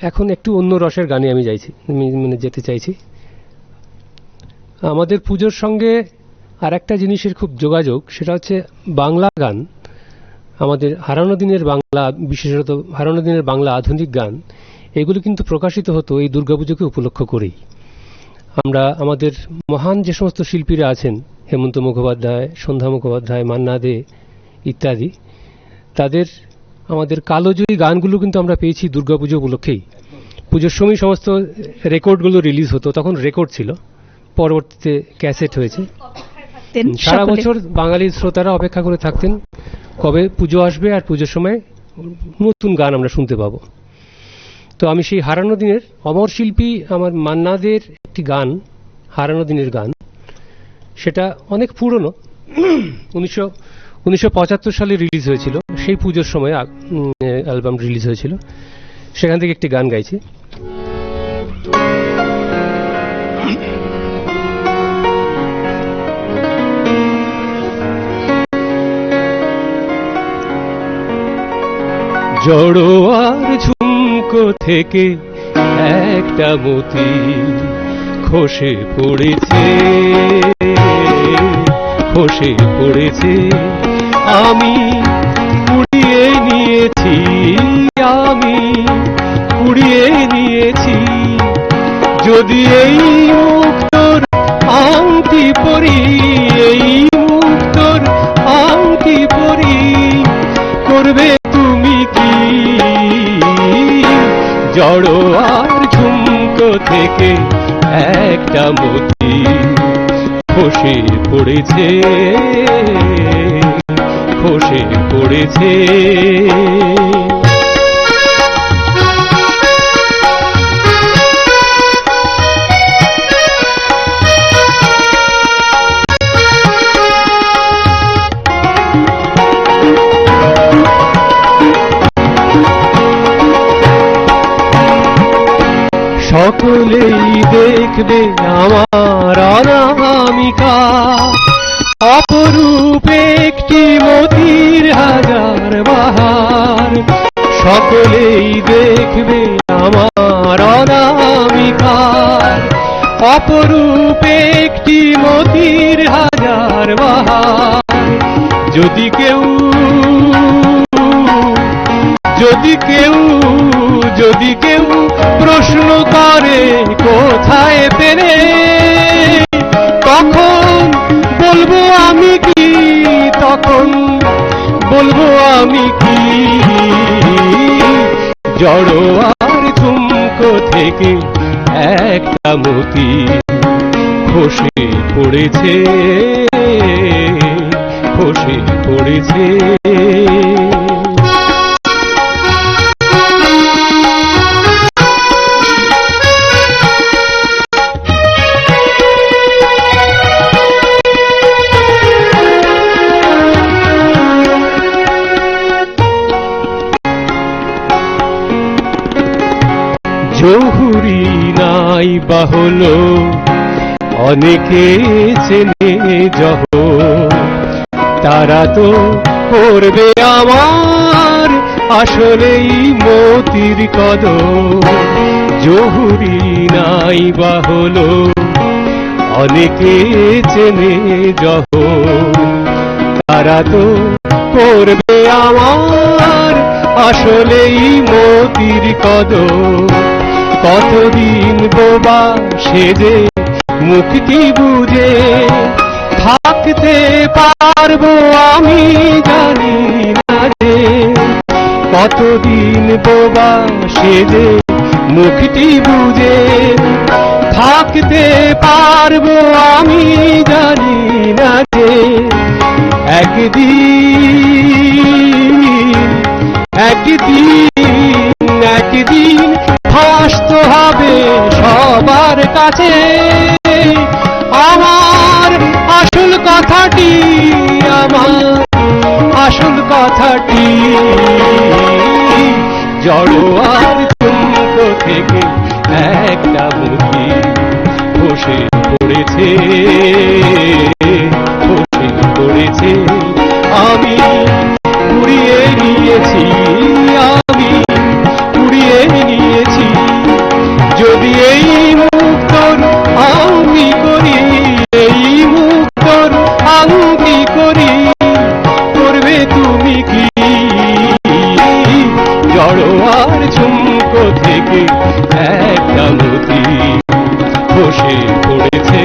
D: এখন একটু অন্য রসের গানে আমি যেতে চাইছি। আমাদের পুজোর সঙ্গে আর একটা জিনিসের খুব যোগাযোগ, সেটা হচ্ছে বাংলা গান। আমাদের হারানো দিনের বাংলা, বিশেষত হারানো দিনের বাংলা আধুনিক গান, এগুলো কিন্তু প্রকাশিত হতো এই দুর্গাপুজোকে উপলক্ষ করেই। আমরা আমাদের মহান যে সমস্ত শিল্পীরা আছেন, হেমন্ত মুখোপাধ্যায়, সন্ধ্যা মুখোপাধ্যায়, মান্না দে ইত্যাদি, তাদের আমাদের কালোজয়ী গানগুলো কিন্তু আমরা পেয়েছি দুর্গাপুজো উপলক্ষেই। পুজোর সময় সমস্ত রেকর্ডগুলো রিলিজ হতো, তখন রেকর্ড ছিল, পরবর্তীতে ক্যাসেট হয়েছে। সারা বছর বাঙালি শ্রোতারা অপেক্ষা করে থাকতেন কবে পুজো আসবে আর পুজোর সময় নতুন গান আমরা শুনতে পাবো। তো আমি সেই হারানো দিনের অমর শিল্পী আমার মান্নাদের একটি গান, হারানো দিনের গান, সেটা অনেক পুরনো, 1975 সালে রিলিজ হয়েছিল, সেই পুজোর সময় অ্যালবাম রিলিজ হয়েছিল, সেখান থেকে একটি গান গাইছি। জড়োয়ার ঝুমকো থেকে একটা মতি খসে পড়েছে, খসে পড়েছে, আমি কুড়িয়ে নিয়েছি, আমি কুড়িয়ে নিয়েছি। যদি এই মুক্তোর আংটি পরি, এই মুক্তোর আংটি পরি, করবে তুমি কি? জড়োয়ার ঝুমকো থেকে একটা মতি খসে পড়েছে, খসে পড়েছে। সকলেই দেখবে আমার অনামিকা, অপরূপ একটি মতির হাজার বাহার। সকলেই দেখবে আমার অনামিকা, অপরূপ একটি মতির হাজার বাহার। যদি কেউ, যদি কেউ, যদি কেউ প্রশ্ন করে কোথায় পেলে, তখন বলবো আমি কি, তখন বলবো আমি কি? জড়োয়ার ঝুমকো থেকে একটা মতি খসে পড়েছে, খসে পড়েছে। জহুরি নাই বাহলো অনেকে চেনে জহ, তারা তো করবে আমার আসলেই মতির কদর। জহুরি নাই বাহলো অনেকে চেনে জহ, তারা তো করবে আমার আসলেই মতির কদর। কতদিন বোবা সেজে মুক্তি বুঝে থাকতে পারবো আমি জানি না যে, কতদিন বোবা সেজে মুখটি বুঝে থাকতে পারবো আমি জানি না যে একদিন ফাঁসতে হবে সবার কাছে আমার আসল কথাটি জড়ো আর চুম্বক থেকে একটা মুখি বসে পড়েছে আমি কুড়িয়ে নিয়েছি যদি এই মুক্তর আমি করি করবে তুমি কি জড়ো আর ঝুমক থেকে একটা মতি বসে পড়েছে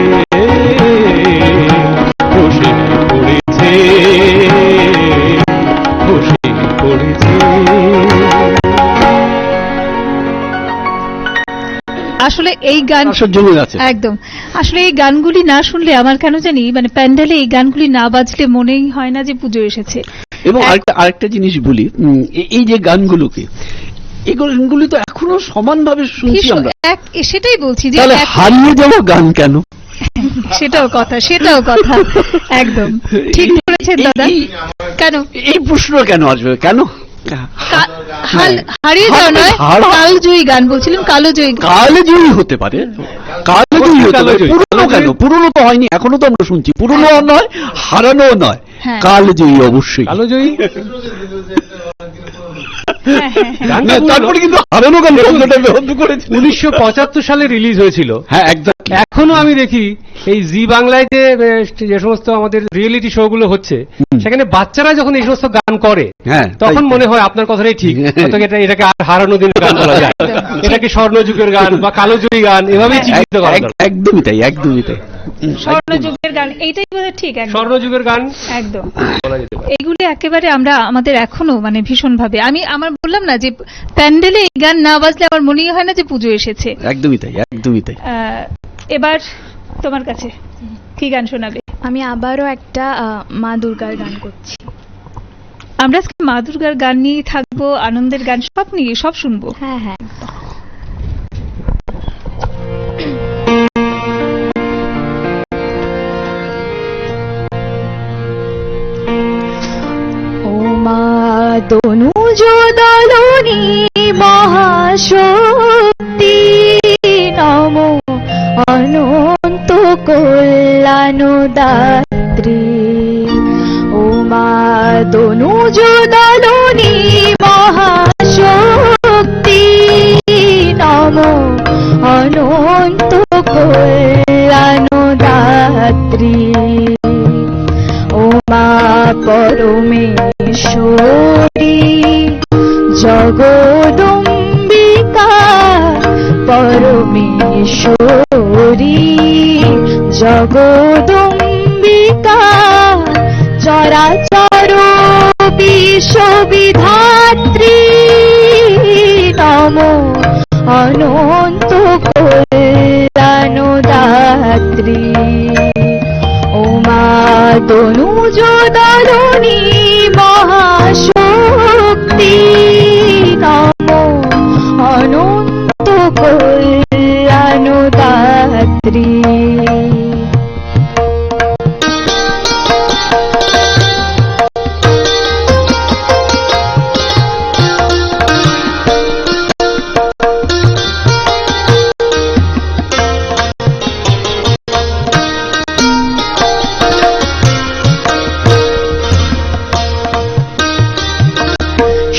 A: আসলে এই গান
F: আসর জমে গেছে।
A: একদম, আসলে এই গানগুলি না শুনলে আমার কেন জানি মানে প্যান্ডেলে এই গানগুলি না বাজলে মনেই হয় না যে পুজো এসেছে।
F: এবং আরেকটা জিনিস বলি, এই যে গানগুলোকে, এই গানগুলি তো এখনো সমানভাবে শুনছি আমরা,
A: সেটাই বলছি যে
F: তাহলে হারিয়ে যাওয়া গান কেন?
A: সেটাও কথা একদম ঠিক বলেছেন দাদা। কেন
F: এই প্রশ্ন কেন আসবে? কেন
A: হারিয়ে যাওয়া নয়, কালজয়ী গান বলছিলেন, কালজয়ী
F: হতে পারে, পুরনো কেন? পুরনো তো হয়নি, এখনো তো আমরা শুনছি, পুরনো নয়, হারানো নয়, কালজয়ী অবশ্যই।
D: কালজয়ী
F: তারপরে কিন্তু হারানো গান
D: 1975 সালে রিলিজ হয়েছিল।
F: হ্যাঁ, একদম।
D: এখনো আমি দেখি এই জি বাংলায় যে সমস্ত আমাদের রিয়েলিটি শো গুলো হচ্ছে, সেখানে বাচ্চারা যখন এই সমস্ত গান করে তখন মনে হয় আপনার কথাটাই ঠিক, এটাকে আর হারানো দিনের গান বলা যায়, এটাকে স্বর্ণযুগের গান বা কালোজয়ী গান এভাবেই চিহ্নিত করা যায়।
F: একদমই তাই।
A: স্বর্ণযুগের গান এইটাই বোধহয় ঠিক,
D: স্বর্ণযুগের গান
A: একদম এইগুলি একেবারে আমরা আমাদের এখনো মানে ভীষণ ভাবে আমার বললাম না যে প্যান্ডেলে এই গান না বাজলে আমার মনেই হয় না যে পুজো এসেছে।
F: একদমই তাই।
A: এবার তোমার কাছে কি গান শোনাবে?
E: আমি আবারও একটা মা দুর্গার গান করছি।
A: আমরা আজকে মা দুর্গার গান নিয়ে থাকবো, আনন্দের গান সব নিয়ে সব শুনবো।
E: হ্যাঁ, তনুজ দলনী মহাশক্তি নমো অনন্ত কল্যাণদাত্রী। ও মা তনুজ দলনী মহাশক্তি নমো অনন্ত কল্যাণদাত্রী। ও মা পরমেশ্বরী জগদম্বিকা, পরমেশ্বরী জগদম্বিকা, চরাচর বিশ্ববিধাত্রী নমো অনন্ত কল্যাণদাত্রী। ও মা তনুজ দলনী মহাশক্তি নমো অনন্ত কল্যাণদাত্রী।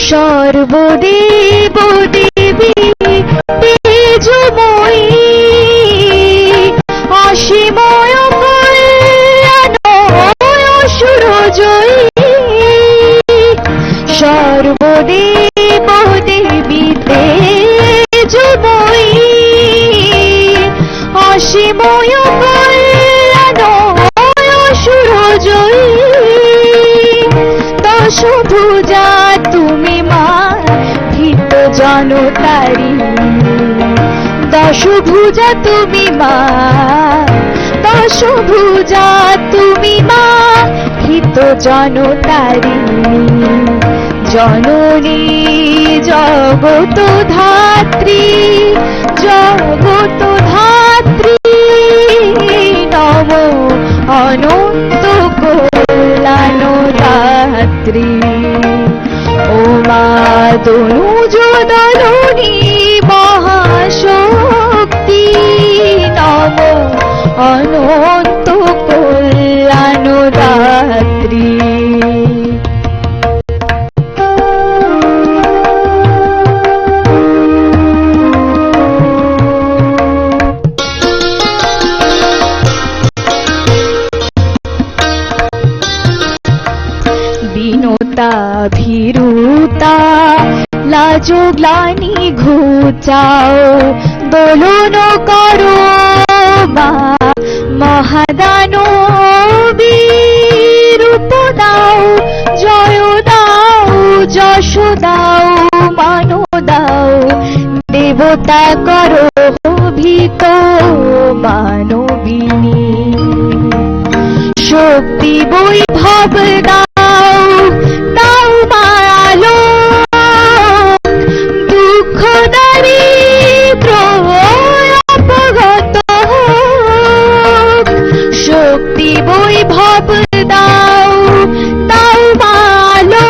E: সর্বদেব দেবী তেজময়ী, অসীময় কল্যাণ সুরজয়ী। সর্বদেব দেবী তেজময়ী, অসীময় কল্যাণ সুরজয়ী। দশভুজা তুমি মা জনতারিণী, দশভুজা তুমি মা, দশভুজা তুমি মা, হিত জনতারিণী, জননী জগত ধাত্রী, জগত ধাত্রী, নম অনন্ত কল্যাণ দাত্রী। ও মা তনুজ দলনী মহাশক্তি, নম অনন্ত কল্যাণ দাত্রী। বিনতা ভীরুতা লাজ গ্লানি ঘুচাও, দোলন করো মা মহাদানবী, রূপ দাও জয় দাও যশ দাও মান দাও, দেবতা করো ভীত মানবিনী, শক্তি বৈভব দাও দাও মায়ালো, দুঃখ দারিদ্র অপগত হোক, শক্তি বৈভব দাও দাও মায়ালো,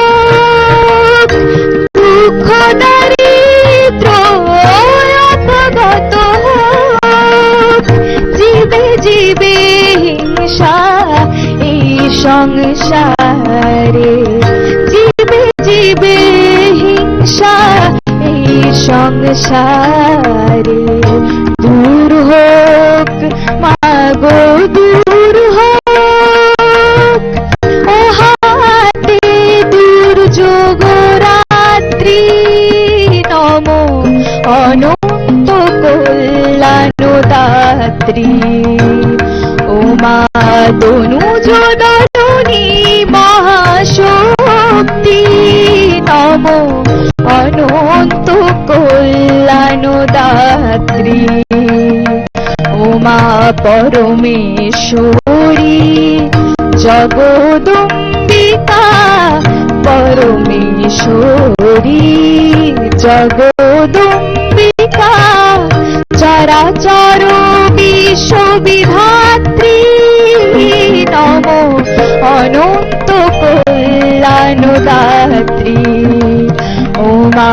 E: দুঃখ দারিদ্র অপগত হোক, জীবে জীবে হিংসা এই সংসারে, জীবে জীবে হিংসা এই সংসারে, দূর হোক মাগো দূর হোক, ও হাতে দুর্যোগ রাত্রি, নম অনন্ত কল্যাণ দাত্রী। ও মা তনুজ দলনী মহাশক্তি, নম অনন্ত কল্যাণ দাত্রী। ও মা পরমেশ্বরী জগদম্বিকা, পরমেশ্বরী জগদম্বিকা, চরাচর বিশ্ববিধাত্রী, নম অনন্ত কল্যাণ দাত্রী। ও মা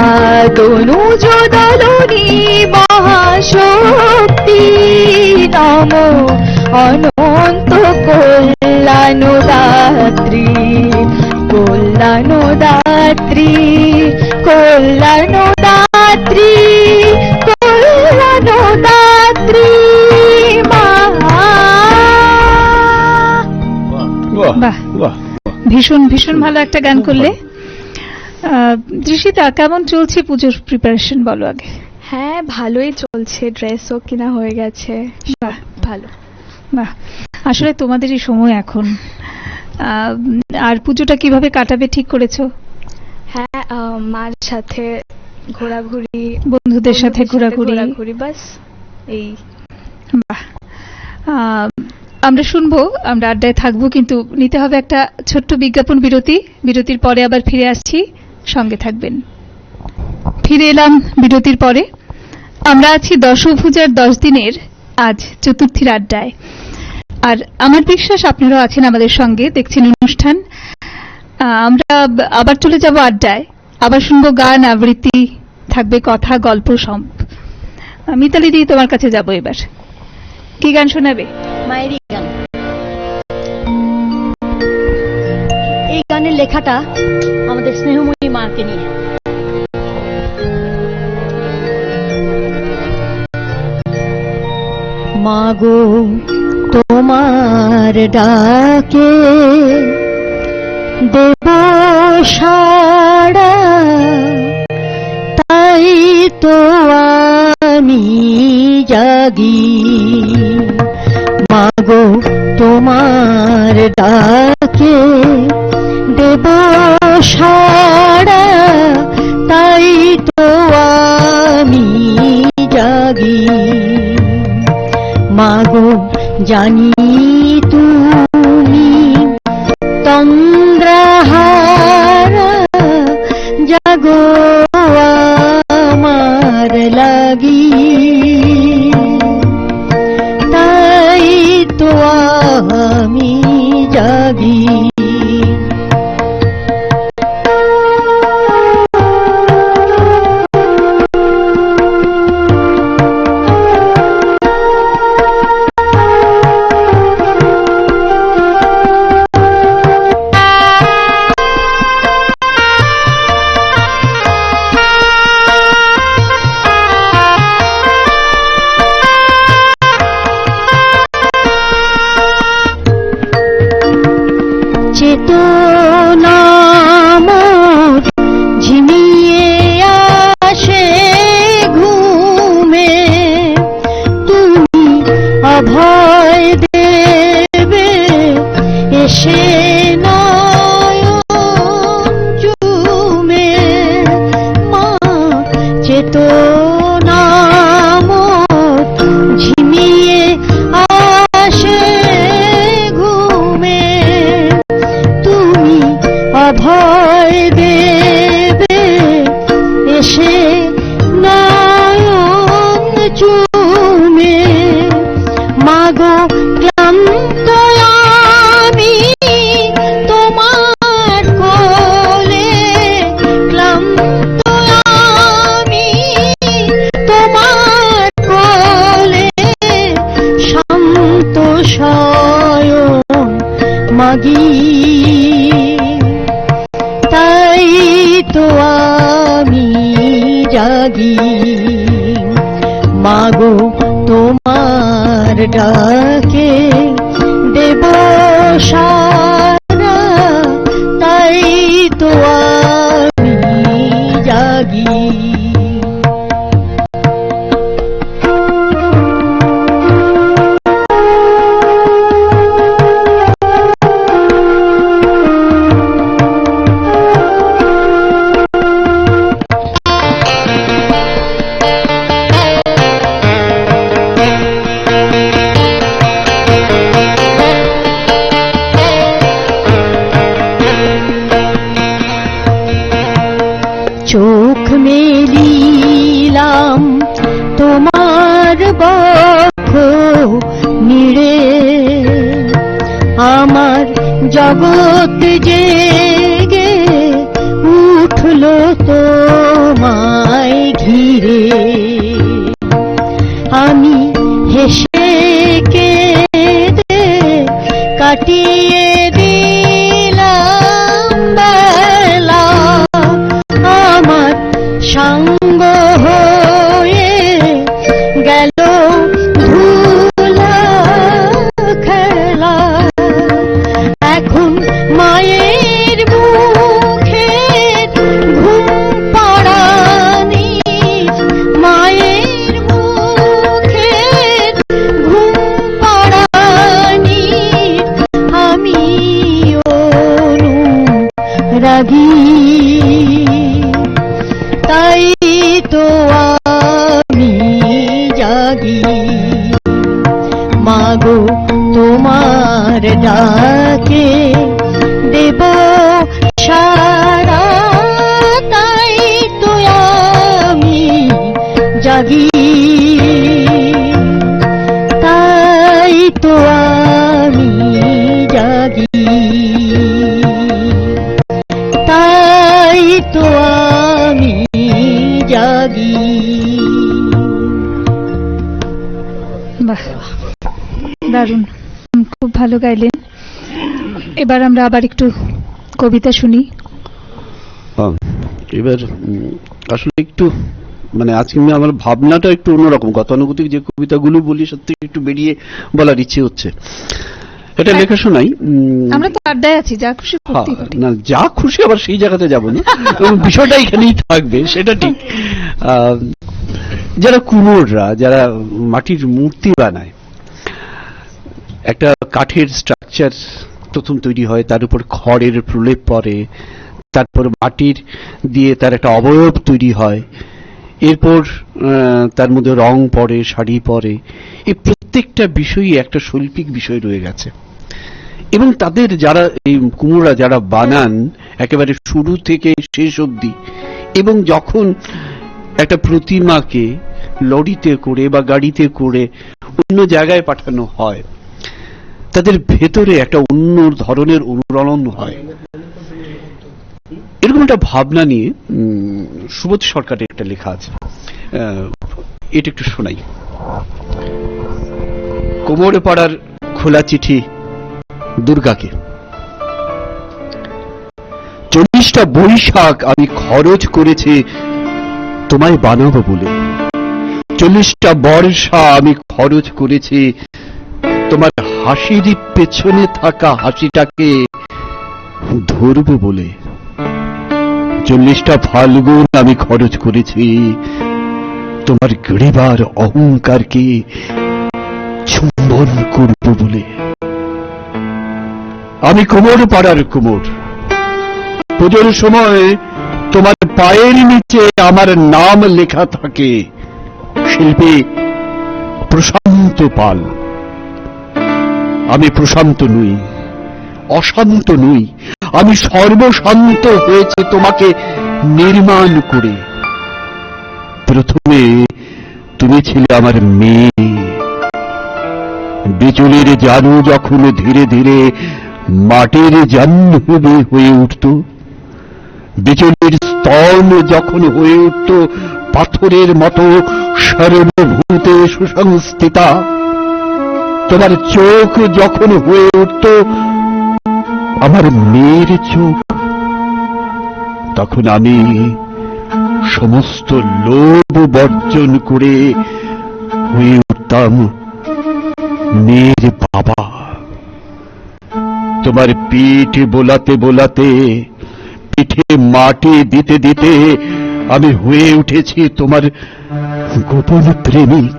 E: তনুজ দলনী মহাশক্তি, নম অনন্ত কল্যাণ দাত্রী, কল্যাণ দাত্রী, কল্যাণ দাত্রী, কল্যাণ দাত্রী মা।
A: বাহ, ভীষণ ভীষণ ভালো একটা গান করলে। দৃশিতা, কেমন চলছে পুজোর প্রিপারেশন বলো আগে।
E: হ্যাঁ, ভালোই চলছে, ড্রেসও কিনা হয়ে গেছে,
A: বাহ
E: ভালো।
A: বাহ, আসলে তোমাদেরই সময় এখন। আর পুজোটা কিভাবে কাটাবে ঠিক করেছো?
E: হ্যাঁ, মার সাথে ঘোরাঘুরি,
A: বন্ধুদের সাথে ঘোরাঘুরি,
E: বাস এই।
A: বাহ, আমরা শুনবো, আমরা আড্ডায় থাকবো, কিন্তু নিতে হবে একটা ছোট্ট বিজ্ঞাপন বিরতি। বিরতির পরে আবার ফিরে আসছি, সঙ্গে থাকবেন। ফিরে এলাম বিরতির পরে। আমরা আছি দশভুজার 10 দিনের আজ চতুর্থীর আড্ডায়। আর আমার বিশ্বাস আপনারাও আছেন আমাদের সঙ্গে, দেখছেন অনুষ্ঠান। আমরা আবার চলে যাব আড্ডায়, আবার শুনবো গান, আবৃত্তি, থাকবে কথা, গল্প সব। মিতালি দি, তোমার কাছে যাব এবার। কি গান শোনাবে?
C: মায়েরই গান। এই গানের লেখাটা আমাদের স্নেহময়ী মাকে নিয়ে। মাগো তোমার ডাকে দেব সাড়া, তাই তো আমি জাগি। মাগো তোমার ডাকে দেব সাড়া, তাই তো মাগো জানি তুমি তন্দ্রাহারা জাগো আমার লাগি, তাই তো আমি জাগি। চেতনা মোর ঝিমিয়ে আসে ঘুমে, তুমি অভয় দেবে এসে নয়ন চুমে। মা চেতনা মোর ঝিমিয়ে আসে ঘুমে, তুমি অভয় দেবে এসে নয়ন চুমে। মাগো ক্লান্ত আমি তোমার কোলে, ক্লান্ত আমি তোমার কোলে, শান্ত শয়ন মাগি, তাই তো আমি জাগি। মাগো তোমার ডাকে দেব সারা, তাই তো আমি জাগি। চোখ মেলিলাম তোমার বক্ষ নিড়ে, আমার জগৎ জেগে উঠল তোমায় ঘিরে। আমি হেসে কেঁদে কাটিয়ে দিলাম বেলা, আমার সঙ্গ হয়ে গেল ধুলা খেলা। এখন মায়ের মুখে ঘুম পাড়ানি, মায়ের মুখে ঘুম পাড়ানি, আমি অনুরাগী, তাই তো আমি জাগি। মাগো তোমার ডাকে দেব সারা, তাই তো আমি জাগি, তাই তো আমি জাগি, তাই তো আমি জাগি।
A: বাহ, দারুণ, খুব ভালো গাইলেন। এবার আমরা আবার একটু কবিতা শুনি।
B: এবার আসলে একটু মানে আজকে আমার ভাবনাটা একটু অন্যরকম, গতানুগতিক যে কবিতাগুলো বলি সত্যি একটু বেরিয়ে বলার ইচ্ছে হচ্ছে। এটা লেখা শোনাই।
A: আমরা তো আড্ডায় আছি, যা খুশি করতেই পারি।
B: না, যা খুশি আবার সেই জায়গাতে যাবো না, বিষয়টা এখানেই থাকবে, সেটা ঠিক। যারা কুমোররা, যারা মাটির মূর্তি বানায়, একটা কাঠের স্ট্রাকচার প্রথম তৈরি হয়, তার উপর খড়ের প্রলেপ পড়ে, তারপর মাটির দিয়ে তার একটা অবয়ব তৈরি হয়, এরপর তার মধ্যে রং পড়ে, শাড়ি পরে, এই প্রত্যেকটা বিষয়ই একটা শৈল্পিক বিষয় রয়ে গেছে। এবং তাদের যারা এই কুমোররা যারা বানান একেবারে শুরু থেকে শেষ অবধি, এবং যখন একটা প্রতিমাকে লরিতে করে বা গাড়িতে করে অন্য জায়গায় পাঠানো হয়, তাদের ভেতরে একটা অন্য ধরনের অনুরণন হয়। এরকম একটা ভাবনা নিয়ে সুবোধ সরকারের একটা লেখা আছে, এটা একটু শোনাই। কোমরে পাড়ার খোলা চিঠি দুর্গাকে। 40টা বৈশাখ আমি খরচ করেছি তোমায় বানাবো বলে, 40টা বর্ষা আমি খরচ করেছি তোমার হাসির পেছনে থাকা হাসিটাকে ধরবো বলে, 40টা ফাল্গুন আমি খরচ করেছি তোমার গরিবার অহংকারকে চুম্বন করব বলে। আমি কোমর পাড়ার কুমোর, পুজোর সময় তোমার পায়ের নিচে আমার নাম লেখা থাকে, শিল্পী প্রশান্ত পাল। আমি প্রশান্ত নই, অশান্ত নই, আমি সর্বশান্ত হয়েছে তোমাকে নির্মাণ করে। প্রথমে তুমি ছিলে আমার মেয়ে, বিচুলির জানু যখন ধীরে ধীরে মাটির জাহ্নবী হয়ে উঠত, বিচুলির স্তন যখন হয়ে উঠত পাথরের মতো সর্বভূতে সুসংস্থিতা, তোমার চোখ যখন হয়ে উঠত আমার মেয়ের চোখ, তখন আমি সমস্ত লোভ বর্জন করে হয়ে উঠতাম মেয়ের বাবা। তোমার পিঠ বোলাতে বোলাতে, পিঠে মাটি দিতে দিতে আমি হয়ে উঠেছি তোমার গোপন প্রেমিক।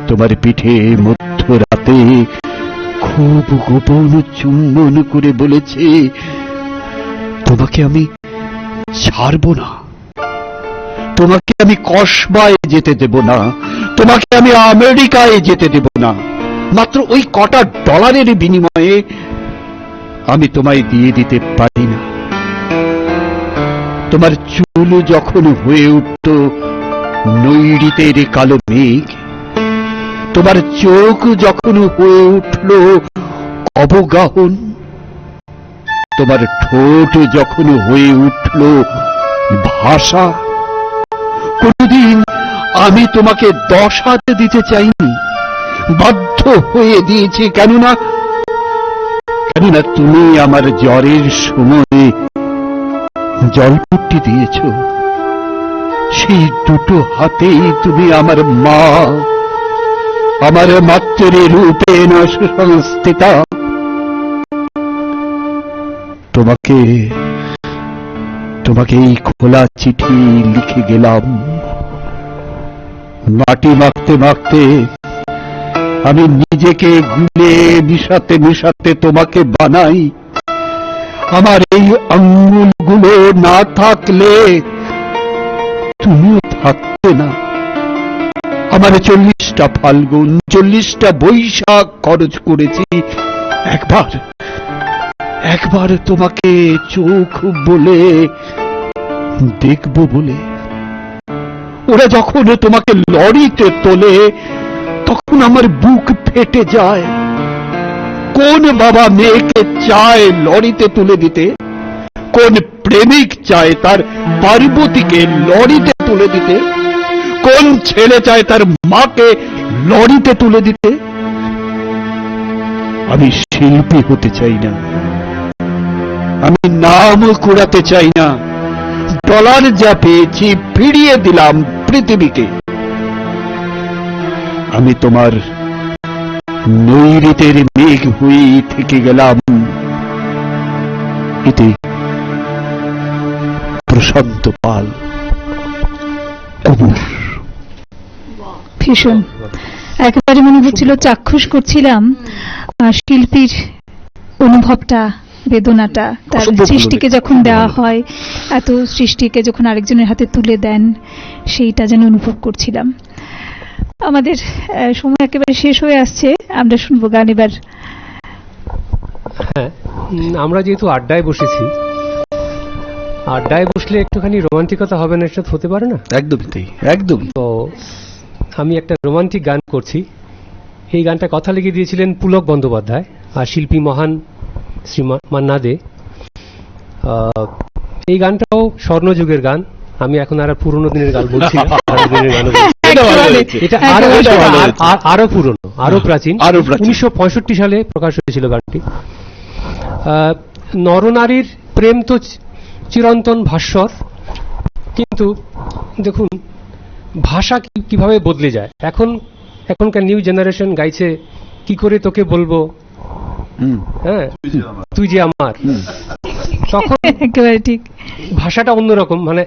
B: তোমার পিঠে মধ্যরাতে খুব গোপন চুম্বন করে বলেছে, তোমাকে আমি ছাড়ব না, তোমাকে আমি কসবায় যেতে দেব না, তোমাকে আমি আমেরিকায় যেতে দেব না। মাত্র ওই কটা ডলারের বিনিময়ে আমি তোমায় দিয়ে দিতে পারি না। তোমার চুল যখন হয়ে উঠত নৈরিতের কালো মেঘ, তোমার চোখ যখন হয়ে উঠল অবগাহন, তোমার ঠোঁট যখন হয়ে উঠল ভাষা, কোনদিন আমি তোমাকে 10 হাত দিতে চাইনি, বাধ্য হয়ে দিয়েছি। কেননা তুমি আমার জ্বরের সময় জলপট্টি দিয়েছ। সেই দুটো হাতেই তুমি আমার মা, আমার মাতৃরূপে সুসংস্থিতা। তোমাকে এই খোলা চিঠি লিখে গেলাম। মাটি মাখতে মাখতে আমি নিজেকে গুলে মিশাতে মিশাতে তোমাকে বানাই। আমার এই আঙ্গুলগুলো না থাকলে তুমিও থাকতে না। আমার 40টা ফাল্গুন, 40টা বৈশাখ খরচ করেছি একবার তোমাকে চোখ বলে দেখব বলে। ওরা যখন তোমাকে লরিতে তোলে তখন আমার বুক ফেটে যায়। কোন বাবা মেয়েকে চায় লরিতে তুলে দিতে? কোন প্রেমিক চায় তার পার্বতীকে লরিতে তুলে দিতে? কোন ছেলে চায় তার মাকে লরিতে তুলে দিতে? আমি শিল্পী হতে চাই না, আমি নাম কুড়াতে চাই না। ডলার যা পেয়েছি ফিরিয়ে দিলাম পৃথিবীকে। আমি তোমার নৈরিতের মেঘ হয়ে থেকে গেলাম। এতে প্রশান্ত পাল, কুমোর।
A: ভীষণ একেবারে মনে হচ্ছিল চাক্ষুষ করছিলাম শিল্পীর অনুভবটা বেদনাটা, তার
B: অসম্ভব
A: সৃষ্টিকে
B: ভালো
A: যখন
B: লেগেছে।
A: দেওয়া হয়, এত সৃষ্টিকে যখন আরেকজনের হাতে তুলে দেন, সেইটা যেন অনুভব করছিলাম। আমাদের সময় একেবারে শেষ হয়ে আসছে, আমরা শুনবো গান এবার।
D: হ্যাঁ, আমরা যেহেতু আড্ডায় বসেছি, আড্ডায় বসলে একটুখানি রোমান্টিকতা হবে না, এটা হতে পারে না?
B: একদমই তাই, একদম।
D: তো আমি একটা রোমান্টিক গান করছি। এই গানটা কথা লিখে দিয়েছিলেন পুলক বন্দ্যোপাধ্যায় আর শিল্পী মহান শ্রী মান্না দে। এই গানটাও স্বর্ণযুগের গান। আমি এখন আর পুরনো দিনের গান বলছি না, আরো দিনের গানও বলছি।
B: এটা ভালো হয়েছে।
D: এটা আরো পুরনো, আরো প্রাচীন। 1965 সালে প্রকাশ হয়েছিল গানটি। নরনারীর প্রেম তো চিরন্তন ভাস্বর, কিন্তু দেখুন ভাষা কিভাবে বদলে যায়। এখনকার নিউ জেনারেশন গাইছে কি করে তোকে বলবো, হ্যাঁ তুই যে আমার। তখন
A: একেবারে ঠিক,
D: ভাষাটা অন্যরকম, মানে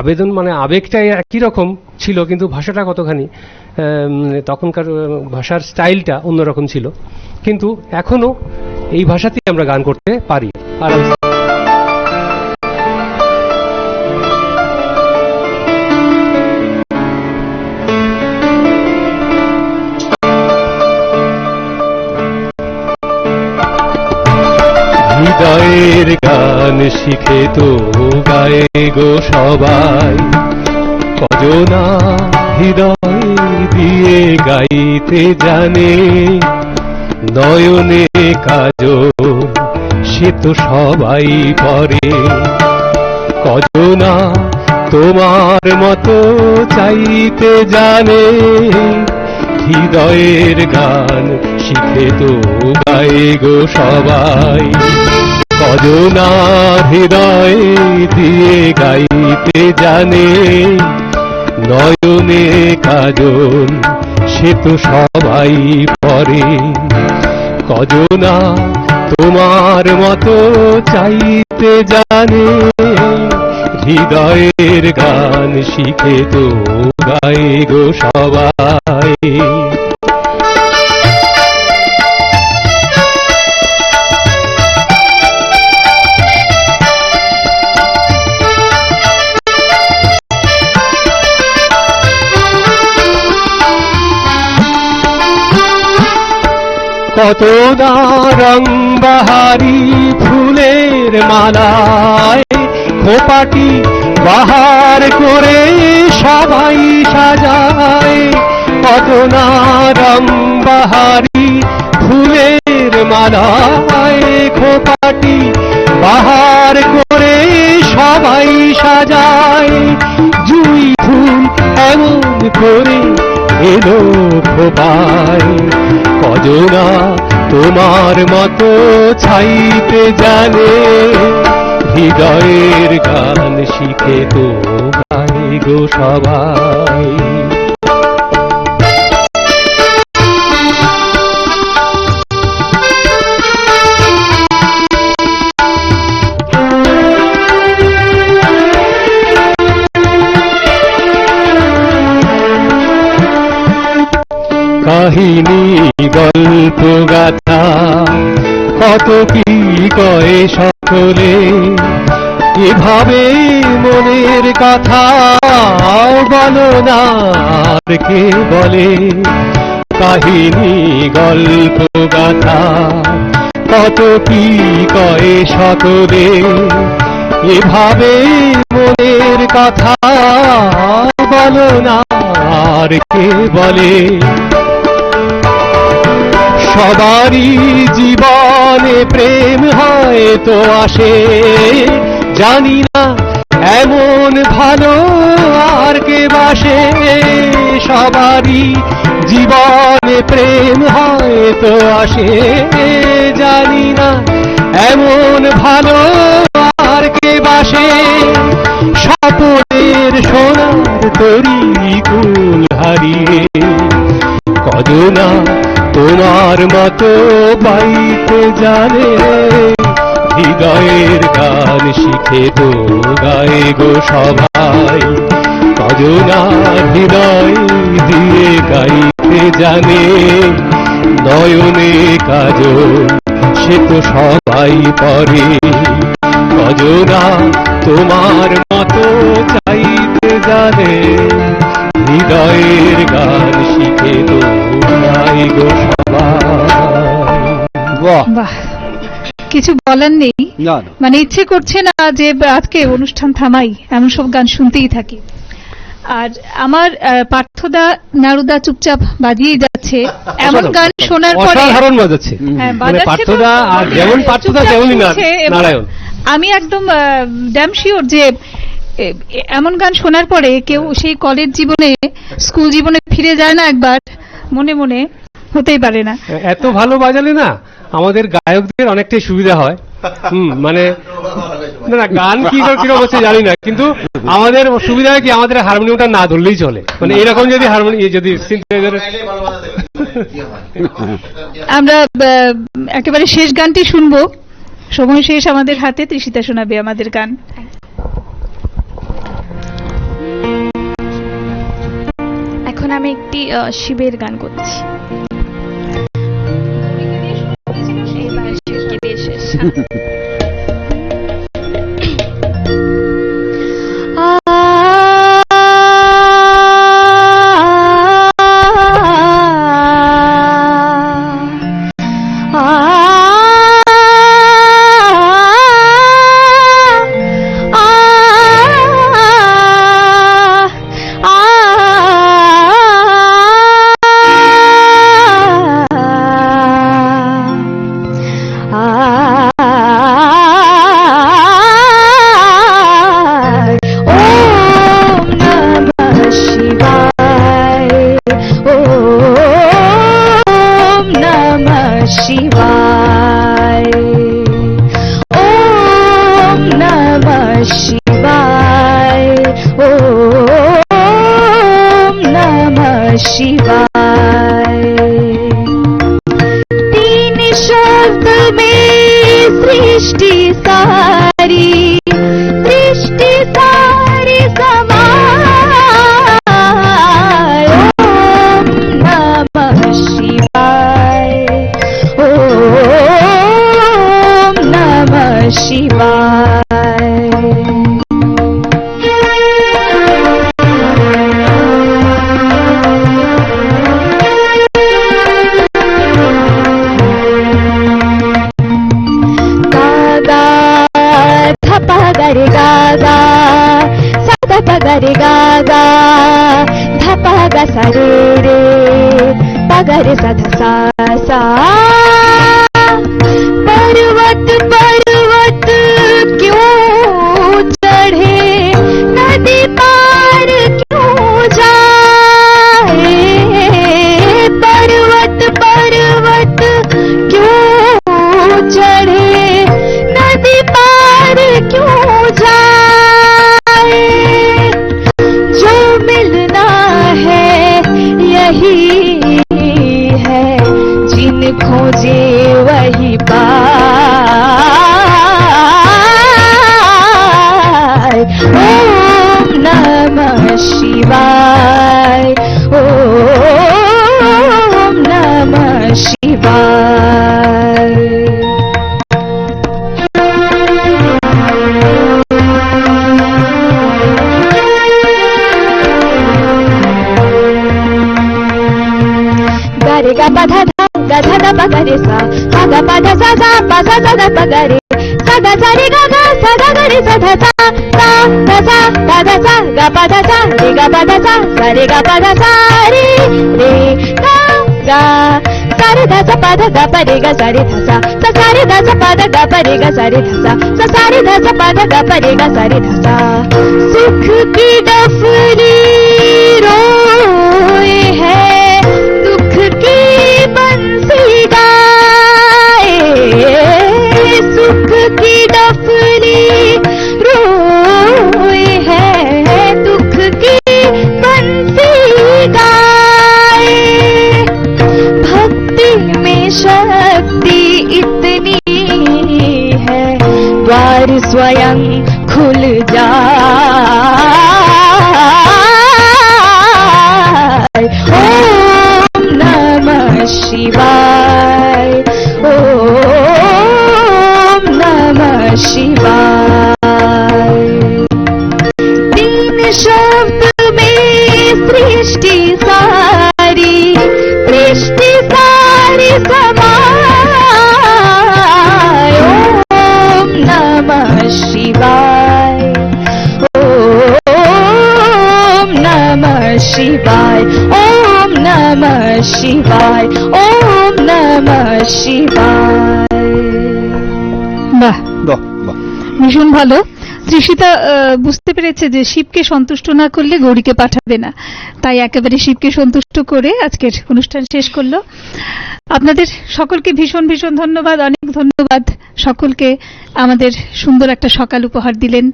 D: আবেদন মানে আবেগটা একই রকম ছিল, কিন্তু ভাষাটা কতখানি তখনকার ভাষার স্টাইলটা অন্যরকম ছিল। কিন্তু এখনো এই ভাষাতেই আমরা গান করতে পারি। আর হৃদয়ের গান শিখে তো গায়ে গো সবাই, কজনা হৃদয় দিয়ে গাইতে জানে, নয়নে কাজল সে তো সবাই পরে, কজনা তোমার মতো চাইতে জানে, হৃদয়ের গান শিখে তো গায়ে গো সবাই, কজনা হৃদয় দিয়ে গাইতে জানে, নয়নে কাজল সে তো সবাই পরে, কজনা তোমার মতো চাইতে জানে, হৃদয়ের গান শিখে তো গায়ে গো সবাই। কত রং বাহারি ফুলের মালায় খোপাটি বাহার করে সবাই সাজায়, কত রং বাহারি ফুলের মালায় খোপাটি বাহার করে সবাই সাজায়, জুই ফুল এমন করে এলো খোপায়, কজনা তোমার মতো ছাইতে জানে, হৃদয়ের গান শিখে তো গায় গো সবাই। কাহিনী গল্প গাথা কত কি কয়ে সকলে, এভাবে মনের কথা বলো না আর কে বলে, কাহিনী গল্প গাথা কত কি কয়ে সকলে, এভাবে মনের কথা বলো না আর কে বলে, সবারই জীবনে প্রেম হয়তো আসে, জানি না এমন ভালো আর কে বাসে, সবারই জীবনে প্রেম হয়তো আসে, জানি না এমন ভালো আর কে বাসে, স্বপ্নের সোনার তরি কুল হারিয়ে, কজনা তোমার মতো পাইতে জানে, হৃদয়ের গান শিখে তো গায়ে গো সবাই, কজনা হৃদয় দিয়ে গাইতে জানে, নয়নে কাজল সে তো সবাই পরে, কজনা তোমার মতো চাইতে জানে, হৃদয়ের গান শিখে তোমরাই গো সবাই।
F: বাহ,
A: বাহ, কিছু বলার নেই।
F: না না,
A: মানে ইচ্ছে করছে না যে আজকে অনুষ্ঠান থামাই, এমন সব গান শুনতেই থাকি। আর আমার পার্থদা নারুদা চুপচাপ বাজিয়ে যাচ্ছে, এমন গান শোনার পরে
D: অসাধারণ বাজাচ্ছে।
A: হ্যাঁ,
D: মানে
A: বাজাচ্ছে তো,
D: পার্থদা আর যেমন পার্থদা
A: চুপচাপ
D: তেমনই
A: শুনছে এবং
D: নারায়ণ।
A: আমি একদম ড্যাম শিওর যে এমন গান শোনার পরে কেউ সেই কলেজ জীবনে, স্কুল জীবনে ফিরে যায় না একবার, মনে মনে হতেই পারে না।
D: এত ভালো বাজালে না আমাদের গায়কদের অনেকটাই সুবিধা হয়। মানে না না, গান কি কিরকম হচ্ছে জানি না, কিন্তু আমাদের সুবিধা হয় কি, আমাদের হারমোনিয়ামটা না ধরলেই চলে। মানে এরকম যদি হারমোনিয়াম, যদি
A: আমরা একেবারে শেষ গানটি শুনবো, সময় শেষ আমাদের হাতে। তৃষিতা শোনাবে আমাদের গান।
E: এখন আমি একটি শিবের গান করছি। এইবার শিবকে দিয়ে শেষ। पर्वत पर्वत क्यों चढ़े, नदी पार क्यों जाए, पर्वत पर्वत क्यों चढ़े, नदी पार क्यों जाए, जो मिलना है यही है, जिन खोजे वही पाए। ओम नमः शिवाय, ओम नमः शिवाय। गरे गा पधा धा गा धा धा पगा रे सा गा पधा सा सा पा सा सा धा पगा रे सा गा सा रे गा गा सा धा गा रे सा धा सा सा धा सा धा धा सा गा पधा सा रे गा पधा सा रे गा पधा सा रे रे गा गा सा रे धा सा पा धा गा पा रे गा सा रे धा सा रे धा सा पा धा गा पा रे गा सा रे धा सा रे धा सा पा धा गा पा रे गा सा रे धा सा। सुख की डफली रोए है, दुख की बंसी गाए, सुख की डफली रोए है, दुख की बंसी गाए, भक्ति में शक्ति इतनी है, द्वार स्वयं खुल जाए। शिवाय ओम नमः शिवाय ओम नमः शिवाय।
A: বাহ,
B: বাহ বাহ।
A: ভীষণ ভালো। তৃষিতা বুঝতে পেরেছে যে শিবকে সন্তুষ্ট না করলে গৌরীকে পাঠাবে না, তাই একেবারে শিবকে সন্তুষ্ট করে আজকের অনুষ্ঠান শেষ করলো। আপনাদের সকলকে ভীষণ ভীষণ ধন্যবাদ, অনেক ধন্যবাদ সকলকে, আমাদের সুন্দর একটা সকাল উপহার দিলেন।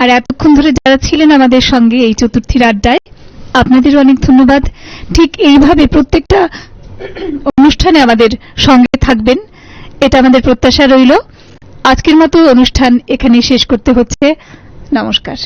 A: আর এতক্ষণ ধরে যারা ছিলেন আমাদের সঙ্গে এই চতুর্থীর আড্ডায়, আপনাদেরও অনেক ধন্যবাদ। ঠিক এইভাবে প্রত্যেকটা অনুষ্ঠানে আমাদের সঙ্গে থাকবেন, এটা আমাদের প্রত্যাশা রইল। আজকের মতো অনুষ্ঠান এখানেই শেষ করতে হচ্ছে। নমস্কার।